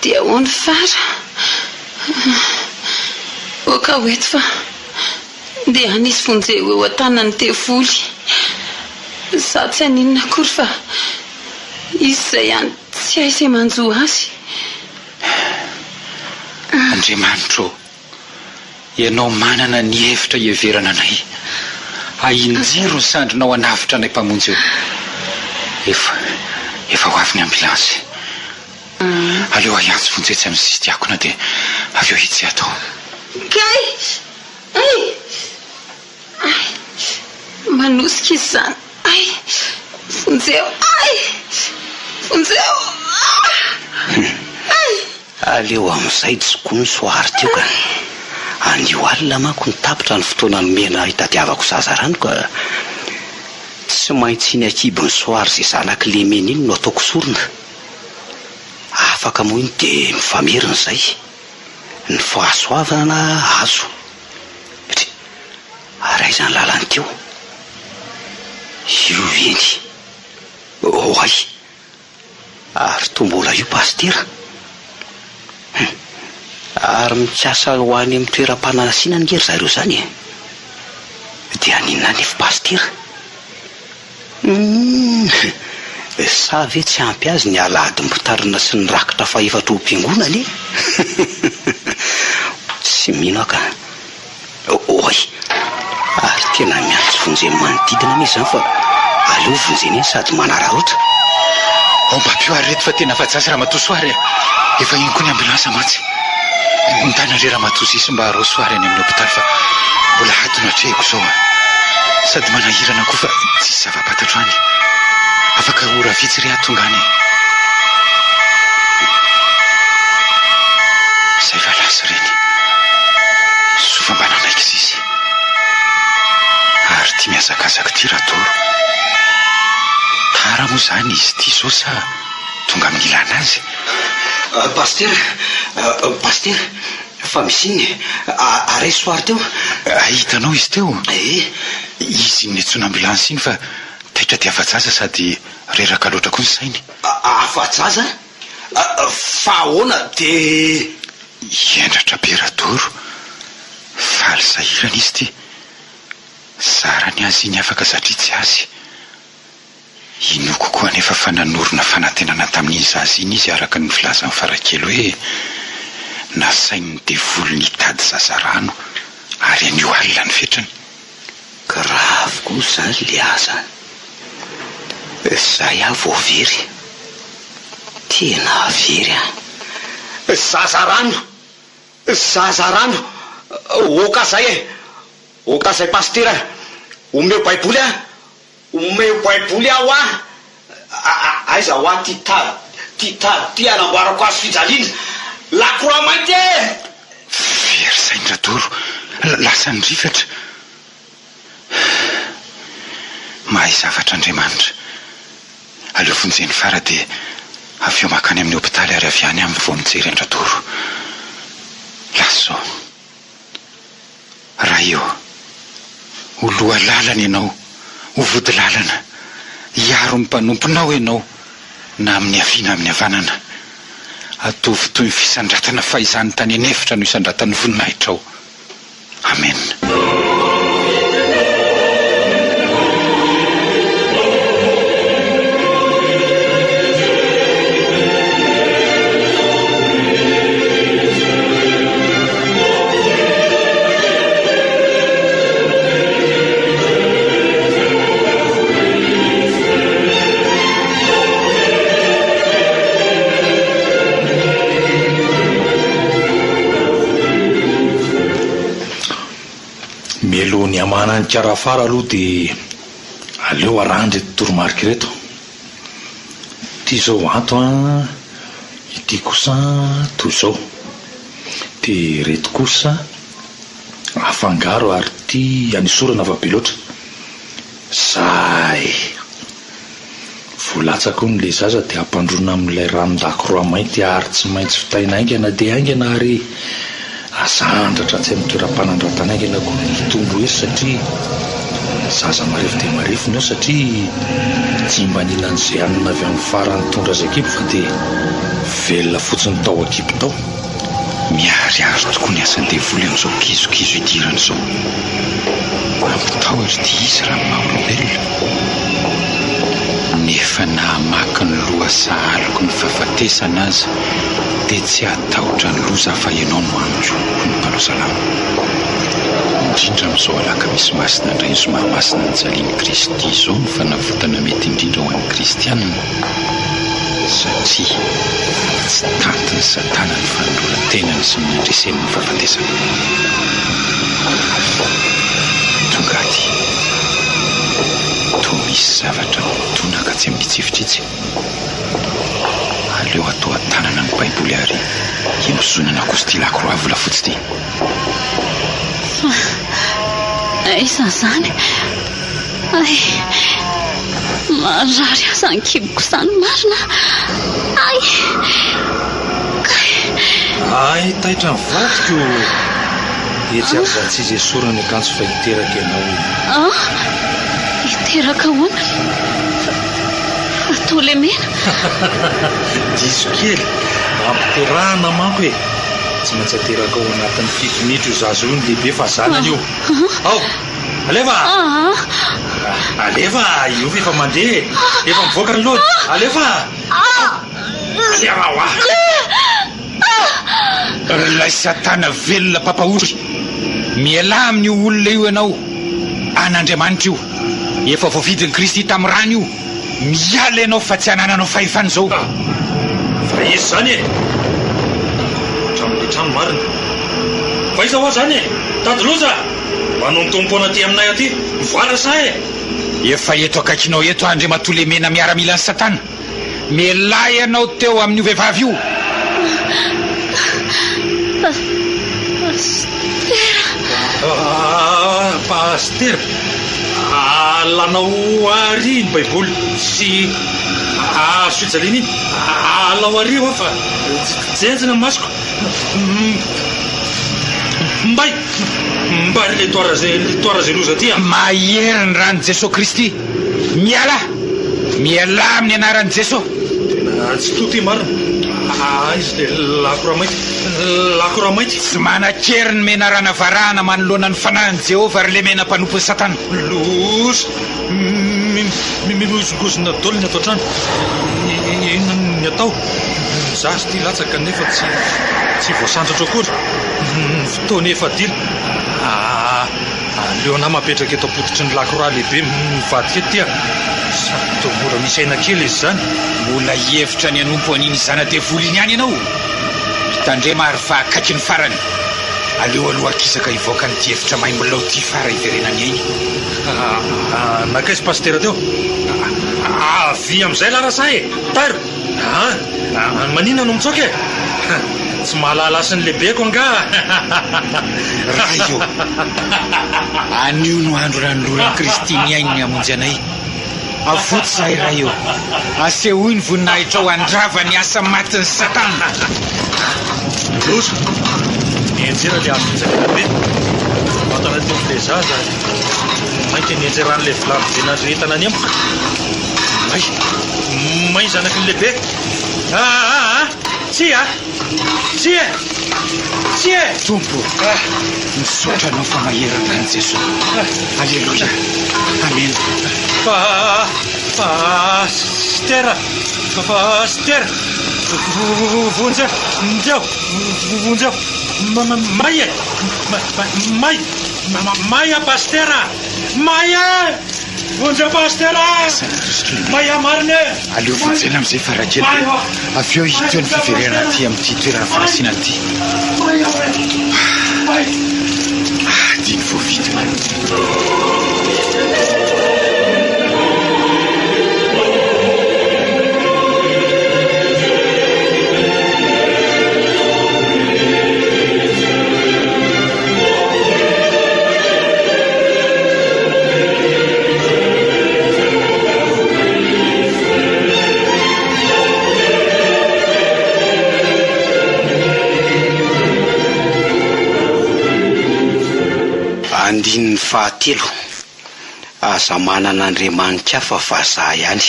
Speaker 4: dia hoany fara oka hoeto fa dia anisy vonjeo eo an-tanany tevoly za tsy aninona akory fa izy izay ihany tsy hay izay manjo azy.
Speaker 6: Andriamanitro ianao manana ny hevitra hieverana anay ainjiro ny sandrinao anavitra anay mpamonjy eo efa ho avy ny ambulansy aleo ahiantsy vonjetsy amin'ny sistiakona dia avy eo hitsy atao
Speaker 4: kay manosika izy zany vonjeo
Speaker 5: aleo amin'izay tsokoa ny soary teo ka anio alina manko ny tapitra ny fotoana nomena hitadiavako zaza rano ka tsy maintsy ny akibo ny soary izay zanaka Lemena iny no ataoko sorona. Afaka moa iny dia mifamerina izay ny fahasoavana azo ary aizany lalany teo io eny oay ary toa mbola io Pastera ary mikasa ho any amin'ny toeram-pananasiana ngery zareo zany dia aninona nefa Pastera sa ve tsy ampy azy ny alady mbotarina sy ny rakitra fa efatra ho mpiangonany tsy mino aka oay ary tena miantso vonjeny manodidina mihitsy zany fa aleo vonjeny iny sady manararoatra
Speaker 6: ao mbapio ary reto fa tena fajasy raha matoa soary efa iny koa ny ambulansa mantsy nitanare raha matoa sisy mba arao soary any amin'ny hôpitaly fa mbola hatony atrehiko zao sady manahirana koa fa tsisy zava-patatro any afaka ora vitsy re atonga any izay fa lasa reny sova mba nanaiky sisy ary tia miazakazaka ty ratoro tara moa zany izy ty zao sa tonga amin'ny ilana azy
Speaker 5: paster fa misiny are soary teo
Speaker 6: hitanao izy teo
Speaker 5: e
Speaker 6: izy netsona ambulansy iny fa taitra ty afa-jaza sady reraka loatra koa ny sainy
Speaker 5: afa-jaza fa ahoana de
Speaker 6: hiendratra be radoro faly sahirana izy ty zarany azy iny afaka zatritsy azy ino kokoa nefa fa nanorona fanantenana tamin'iny zazy iny izy araka ny filazan'ny farakely hoe nasainy de volony hitady zazarano ary anio alina ny fetrany
Speaker 5: grave kosa le aza zay aho vao very tena very zazarano oka zay oka zay pastera omeo baiboly aho aiza ho a ty anamboarako azy fijaliana lakora mainty
Speaker 6: very saindradoro lasa ny rifatra mahay zavatra Andriamanitra aleo fonjeny fara dia avy eo makany amin'ny hopitaly ary avy any amin'ny vao mijery Andradoro laso raha eo ho loha lalana ianao ho vody lalana hiaro ny mpanomponao ianao na amin'ny aviana amin'ny havanana atovy toy ny fisandratana faizany tany anefitra no isandratan'ny voninahitra ao amen.
Speaker 2: Ny amana ny karafara aloha dia aleo arandry toromarika reto ty zao ato ity kosa toy zao dia reto kosa afangaro ary ty anisorana avabe loatra zay volatsako n'le zaza dia ampandrona amin'ilay ranon-dakoroa mainty ary tsy maintsy fitaina aingana dia aingana ary asandratra tsy amin'ny toeram-panandratana aingana koa mitombo ery satria zaza marefo dia marefo ny eo satria tsy mba ninan'izay anina avy amin'ny farany tondra azy ekipo fa dia velona fotsiny tao ekipo tao
Speaker 6: miariary tokoa ny asan'ny devoly amin'izao kizokizo idirana izao ampitao ary dia izy raha maha-olombelona nefa nahamaky ny loha sahaliko ny fahafatesana azy dia tsy atahotra ny loza fa ianao no anjoko ny mpanao salama indrindra amin'izao alaka misy masina indray somary masina ny jaliany Kristy izao no fanavotana mety indrindra ho an'ny kristianina satria tsy tantiny satana ny fanoronan-tenany sy ny andreseniny ny fahafatesana tonga ty toa misy zavatra tonaka tsy amin'n'itsifitsitsy aleo atao an-tanana ny baiboly ary hiambozonana kosa ty lakoroa volafotsy ty
Speaker 3: aiza zany ay marary aza ny kiboko zany marina
Speaker 2: ay taitra ny vadiko etsy ary zatsy izy esorany akanjo fa hiteraka ianao
Speaker 3: hiteraka hoana atao le mena
Speaker 2: diso kely ampiterahana manko e tsy maintsy ateraka ao anatin'ny 7 minitra io zaza io ny lehibe fa zanany io ao alefa io efa mandeha efa mivoaka ny loha alefa
Speaker 6: lay satana velona papahory miala amin'ny olona io ianao an'Andriamanitra io efa voavidin'ny Kristy tamin'ny rano io miala ianao fa tsy hanananao fahefana izao
Speaker 2: fa izy zany e tramon'le trano marina fa iza hoa zany e tady loza manao ny tompoana ty aminay aty mivoara sa e
Speaker 6: efa eto akaikinao eto andre matolemena miaramila ny satana miala ianao teo amin'io vehivavy io
Speaker 2: pastera alanao ary ny baiboly sy azo fijaliana iny alao ary fa jenjina masoko mbary le toara zay loza ty
Speaker 6: maheriny rany Jesosy Kristy miala amin'ny anaran'i Jesosy
Speaker 2: tena tsy toty marina izy le lakora mainty
Speaker 6: tsy manan-keriny menarana varahana manoloana ny fanahiny Jehovah ary le mena mpanompon'ny Satana
Speaker 2: loza mimozongozona daoliny atao trano inona ny atao zazy ty latsaka nefa tsy voasandratra akory ny fotoana efa dila leona mapetraka eto apotitry ny lakora lehibe mivadika etya sady to mora misy aina kely izy zany
Speaker 6: mbola hevitra ny anompo an'iny zana-devoly iny any ianao hitandrema ary fa akaiky ny farany aleo aloha akisaka ivoaka ny ty hevitra mahay molao ty fara iverenany ainy
Speaker 2: nakaizy pastera teo avy am'izay larasa e taro manina no mitsoka e tsy mahalala sy ny lehibeko anga
Speaker 6: raha io anio no andro ranoloran'i Kristy miainy ny amonjy anay avoty zahay raha io asehoy ny voninahitra ao andrava ny asa matin'ny Satana
Speaker 2: loza nienjera le azonjakabe fatana teo le zaza mainty nienjeran'le vilavy entana any amboka may zanaky ny lehibe tsy e
Speaker 6: tompo misotranao fa maherana ny Jesosy alleluia amen
Speaker 2: Stera vonjeo maya pastera maya vonjeo pastera maya marine
Speaker 6: aleo vonjena am'izay farakely avy eo hiteo ny fiverena ty amin'ty toerana fanasina ty diny voavita
Speaker 5: andininy fahatelo aza manan'Andriamanitra fa vazaha ihany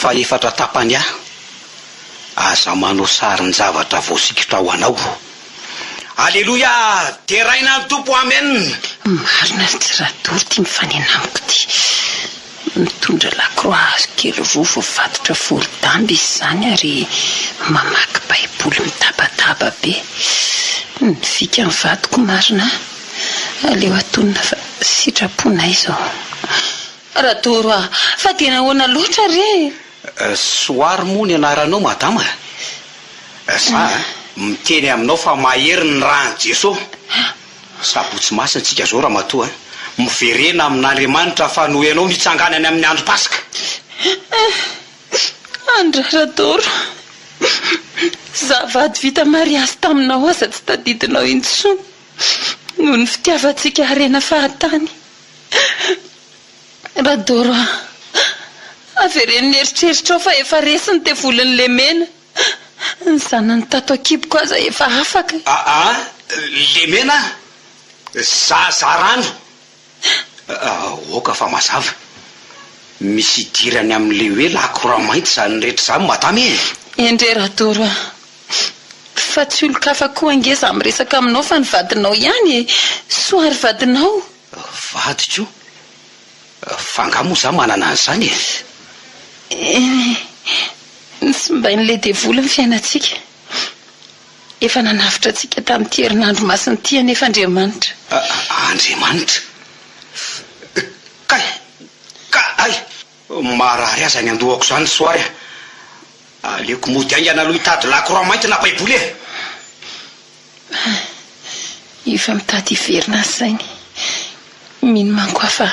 Speaker 5: fa efatra tapany aza manao sarin'ny zavatra voasikitra ho anao alleluia teraina ny tompo amen
Speaker 4: marina tsy raha dory ty mifanenamiko ty mitondra lakroa kely roa voavatotra volodamby izy zany ary mamaky baiboly mitabataba be ny fika ny vadiko marina aleo atonina fa sitraponay zao raha doro fa tena hoana loatra re
Speaker 5: soary moa ny anaranao madama sa miteny aminao fa maheriny rahan'i Jesosy sabotsy masintsika zao raha matoa miverena amin'Andriamanitra fa noho ianao mitsanganany amin'ny andro pasika
Speaker 4: andraradoro zavady vita mariazy taminao aza tsy tadidinao intsony noho ny fitiavantsika harena fahatany radoro averen'ny eritreritrao fa efa resiny te volin'le mena ny zanany tato akiboko aza efa afaka
Speaker 5: le mena zazarano oka fa mazava misy idirany amin'le hoe lakora mainty zany rehetra zany madamy
Speaker 4: endre radoro fa tsy olo-kafa koa angeza amin'ny resaka aminao fa ny vadinao ihany soary vadinao
Speaker 5: vadiko fangamo za manana an'izany
Speaker 4: sy mbain'le devoly ny fiainatsika efa nanavitra atsika tamin'ity herinandro masiny ty anefa Andriamanitra
Speaker 5: ay marary aza ny andohako zany soary aleoko mody aingana aloha hitady lakora mainty na baiboly
Speaker 4: efa mitady hiverina sainy mino manko fa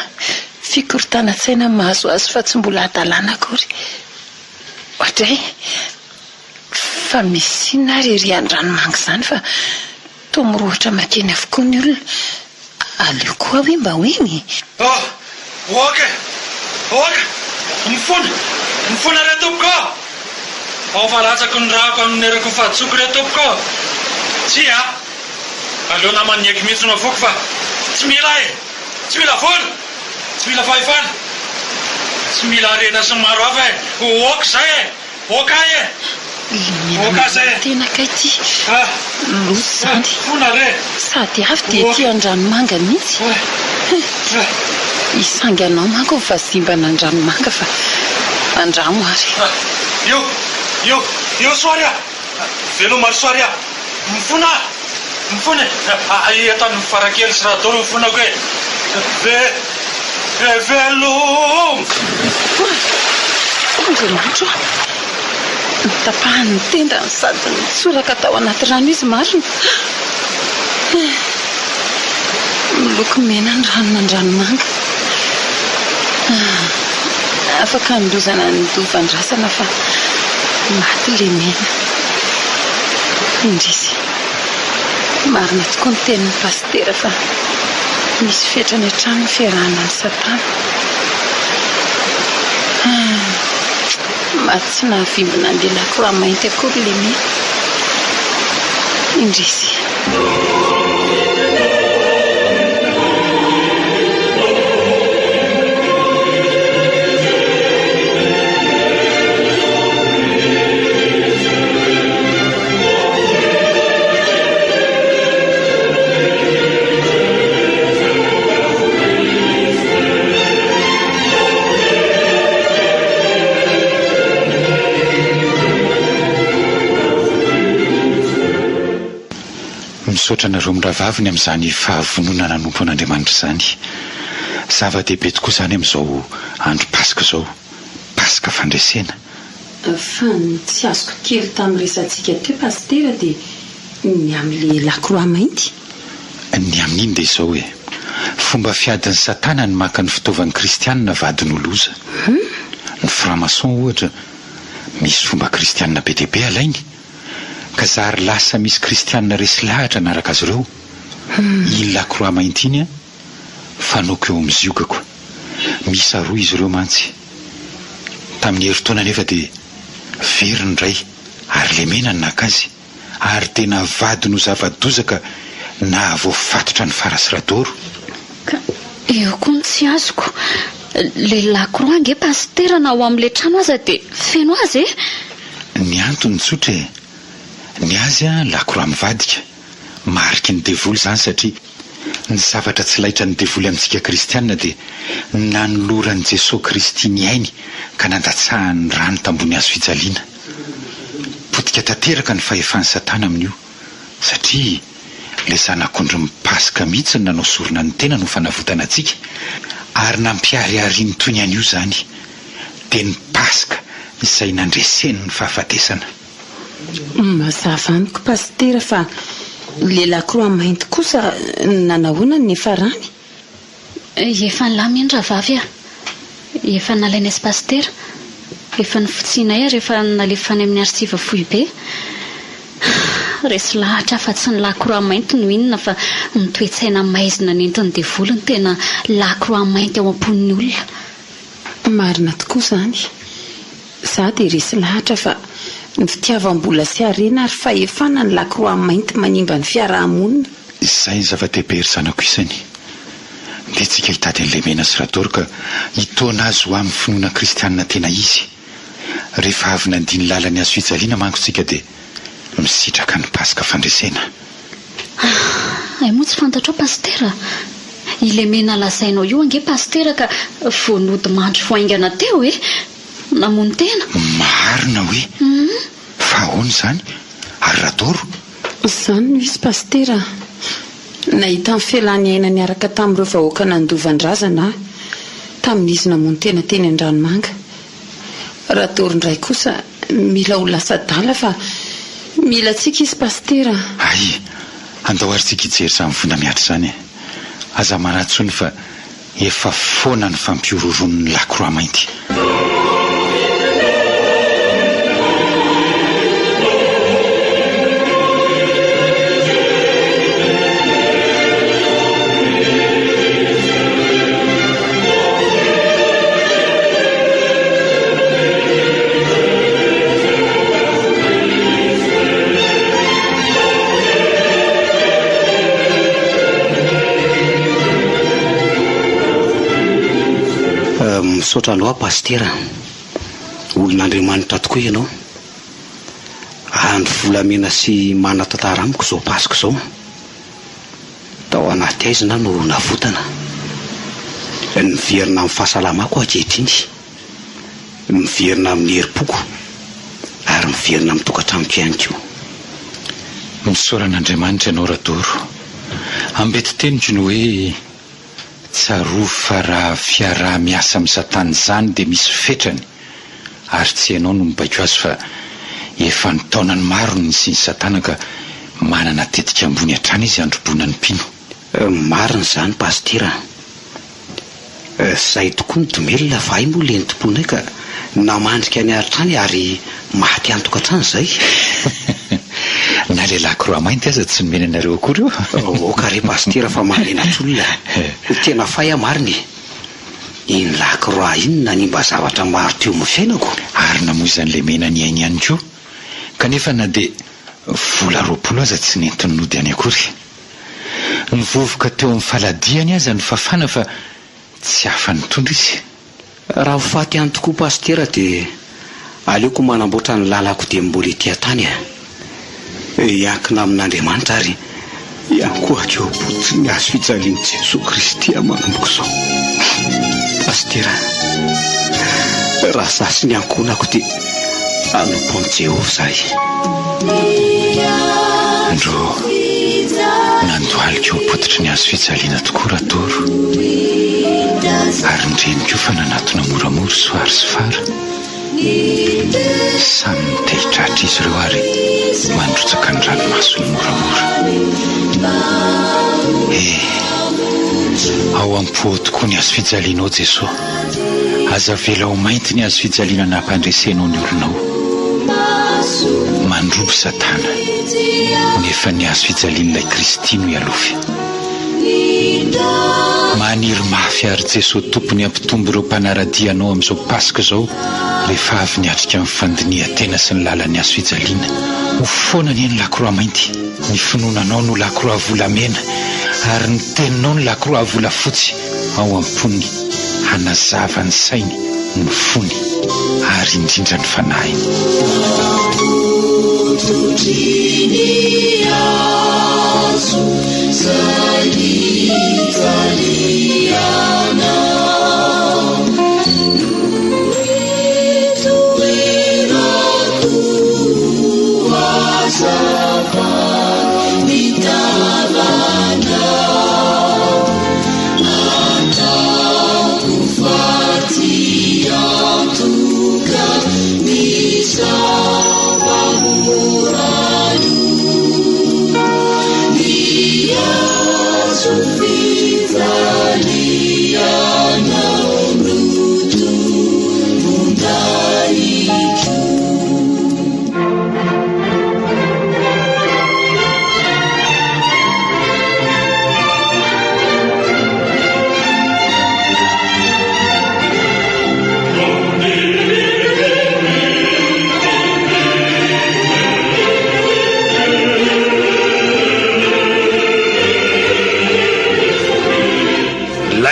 Speaker 4: fikorotana-tsaina mahazo azy fa tsy mbola adalàna akory ohatray fa misy inona rery any-ranomangy zany fa to mirohatra makeny avokoa ny olona aleo koa hoe mba hoeny
Speaker 2: Oka mifona re tompoko ao fa latsako ny rahako amin'ny erako fahatsoko re tompoko tsy aleona maniaky mihitsy no avoko fa tsy mila tsy mila vola tsy mila fahefana tsy mila arena sy maro hafa oka zay oka oka zay
Speaker 4: tena kay ty loso zany
Speaker 2: fona re
Speaker 4: sady avy dia ty andranomanga mihitsy isangy anao manko fa zimbana andranomanga fa andramo ary
Speaker 2: io soary velo maro soary mifona ataony farakely sy raha dolo mifonako velo
Speaker 4: andriamanitro tapahany tenda sady mitsoraka tao anaty rano izy marina miloko mena ny ranonandranomanga afaka nilozana ny dovandrasana fa maty le mena indrisy marina tokoa ny tenin'ny pastera fa misy fetrany hatrano fiarahana ny satana maty tsy nahavimbina an'le lakroa mainty akory le mena indrisy
Speaker 6: misaotra nareo miravaviny amin'izany fahavonona nanompo an'Andriamanitra izany zava-dehibe tokoa izany amin'izao andro paska izao paska fandresena
Speaker 4: fa tsy azoko kely tamin'ny resantsika teo pastera dia ny amin'le lakroa mainty
Speaker 6: ny amin'iny dia izao hoe fomba fiadin'ny satana ny maka ny fitaovan'ny kristianina vadiny oloza ny framason ohatra misy fomba kristianina be dehibe alainy ka zary lasa misy kristianina resy lahatra naraka azy ireo iny lakroa mainty iny fanoko eo amin'ny ziokako misy aroa izy ireo mantsy tamin'ny heritaona nefa dia veriny ray ary le mena ny nakazy ary tena vadiny ho zavadozaka na voafatotra ny farasiradoro
Speaker 3: eo koa ny tsy azoko le lakroa ange pastera na ao amin'le trano aza dia feno azy
Speaker 6: ny antony tsotra ny azy lakroa mivadika mariky ny devoly zany satria ny zavatra tsy laitra ny devoly amintsika kristianina dia nanoloran'i Jesosy Kristy ny ainy ka nandatsahany rano tambony azo fijaliana potika tanteraka ny fahefan'ny satana amin'io satria le zanak'ondry mipaska mihitsy ny nanao sorona ny tena no fanavotana antsika ary nampiariariany toy ny an'io zany dia ny paska izay nandreseny ny fahafatesana
Speaker 4: mazava amiko pastera fa le lakroa mainty kosa nanahoana ny efa rany
Speaker 3: efa nylamy indra vavy efa nalaina sy pastera efa nifotsianay rehefa nalefany amin'ny arsiva fohy be resy lahatra fa tsy ny lakroa mainty no inona fa mitoetsaina maizina nentiny devolony tena lakroa mainty ao am-pon'ny olona
Speaker 4: marina tokoa zany za dia resy lahatra fa ny fitiavam-bola sy arena ary fahefana ny lakroa mainty manimba ny fiarahamonina
Speaker 6: izay ny zava-dehibe ry zanako isany dia tsika hitady an'le mena sy radoro ka hitoana azy ho amin'ny finoana kristianina tena izy rehefa avy nandiny lalany azo fijaliana manko tsika dia misitraka ny paska fandresena
Speaker 3: ay moa tsy fantatra ao pastera ile mena lazainao io ange pastera ka voanody mandry foaingana teo namono tena
Speaker 6: marina hoe fa ahoana izany ary radoro
Speaker 4: izany no izy pastera nahita ny fialany aina niaraka tamin'ireo vahoaka nandovandrazana tamin'izy namono tena teny an-dranomanga radoro indray kosa mila ho lasa dala fa mila tsika izy pastera
Speaker 6: ay andao ary tsika hijery izany vona miatra izany aza manatsony fa efa foana ny fampiororon'ny lakroa mainty
Speaker 5: misaotra anao pastera, olon'Andriamanitra tokoa ianao. Andro volamena sy manan-tantara amiko izao pasika izao. Tao anaty aizina no navotana. Niverina amin'ny fahasalamako ankehitriny, miverina amin'ny herim-poko ary miverina amin'ny tokantranoko ihany koa.
Speaker 6: Misaoran'Andriamanitra ianao Radoro. Ambety tenitry ny hoe tsarovy fa raha fiaraha-miasa amin'ny Satana izany dia misy fetrany, ary tsy ianao no mibaiko azy fa efa ny taonany maro ny sy ny Satana ka manana tetika ambony hatrany izy androboana ny mpino.
Speaker 5: Marina izany pastera. Izay tokoa ny domelina fa ay moa le ny tomponay ka namandrika ny hatrany ary maty antokantrano izay.
Speaker 6: Na lelako roa mainty aza tsy nomena anareo akory io.
Speaker 5: Kare pastera fa mahalenatsolona. Tena fay mariny. Iny lako roa iny nanimba zavatra maro teo amin'ny fiainako.
Speaker 6: Ary namoizan'le mena ny ainy ihany koa. Kanefa na dia vola 20 aza tsy nentiny nody any akory. Nivovoka teo amin'ny faladiany aza ny fafana fa tsy hafa nitondra izy.
Speaker 5: Raha ho faty ihany tokoa pastera dia aleoko manamboatra ny lalako dia mbola etỳ tany. Iakina amin'Andriamanitra ary iankohako eo potsi ny azo fijalian'i Jesosy Kristy amanomboka izao. Pastera, raha zaho sy ny ankonako dia anompo an'i Jehovah izahay.
Speaker 6: Andro nandohaliko eo potitry ny azo fijaliana tokoa Radoro, ary ndreniko fa nanatona moramora soary sy fara. Samy mitehitratra izy ireo ary mandrotsaka ny ranomasony moramora. Ao am-po tokoa ny azo fijalianao Jesosy. Aza vela ho mainty ny azo fijaliana nampandresenao ny olonao. Mandrobo Satana, nefa ny azo fijalian'ilay Kristy no ialofy. Maniry mafy ary Jesosy tompony ampitombo ireo mpanaradianao amin'izao pasika izao, rehefa avy niatrika amin'ny fandinihan-tena sy ny lalan'ny azo fijaliana. Ho foana ny eny lakoroa mainty, ny finoananao no lakoroa volamena, ary ny teninao no lakoroa volafotsy. Ao am-pony hanazava ny sainy, ny fony, ary indrindra ny fanahiny.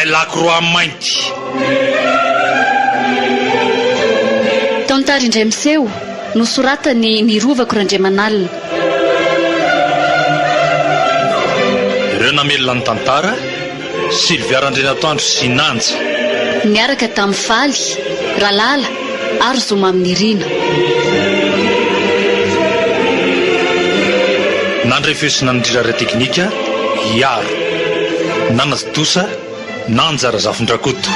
Speaker 2: Lakoroa mainty.
Speaker 3: Taontary indray miseho nosoratany ny rovako Randriamanalina.
Speaker 2: Ireo namelona ny tantara Sylvia Randrianatoandro sy Nanja
Speaker 3: niaraka tamin'ny faly, Ralala ary Zoma amin'ny Irina.
Speaker 2: Nandrefesina ny dirare teknika Iaro Nanadosa Nanja Razafindrakoto.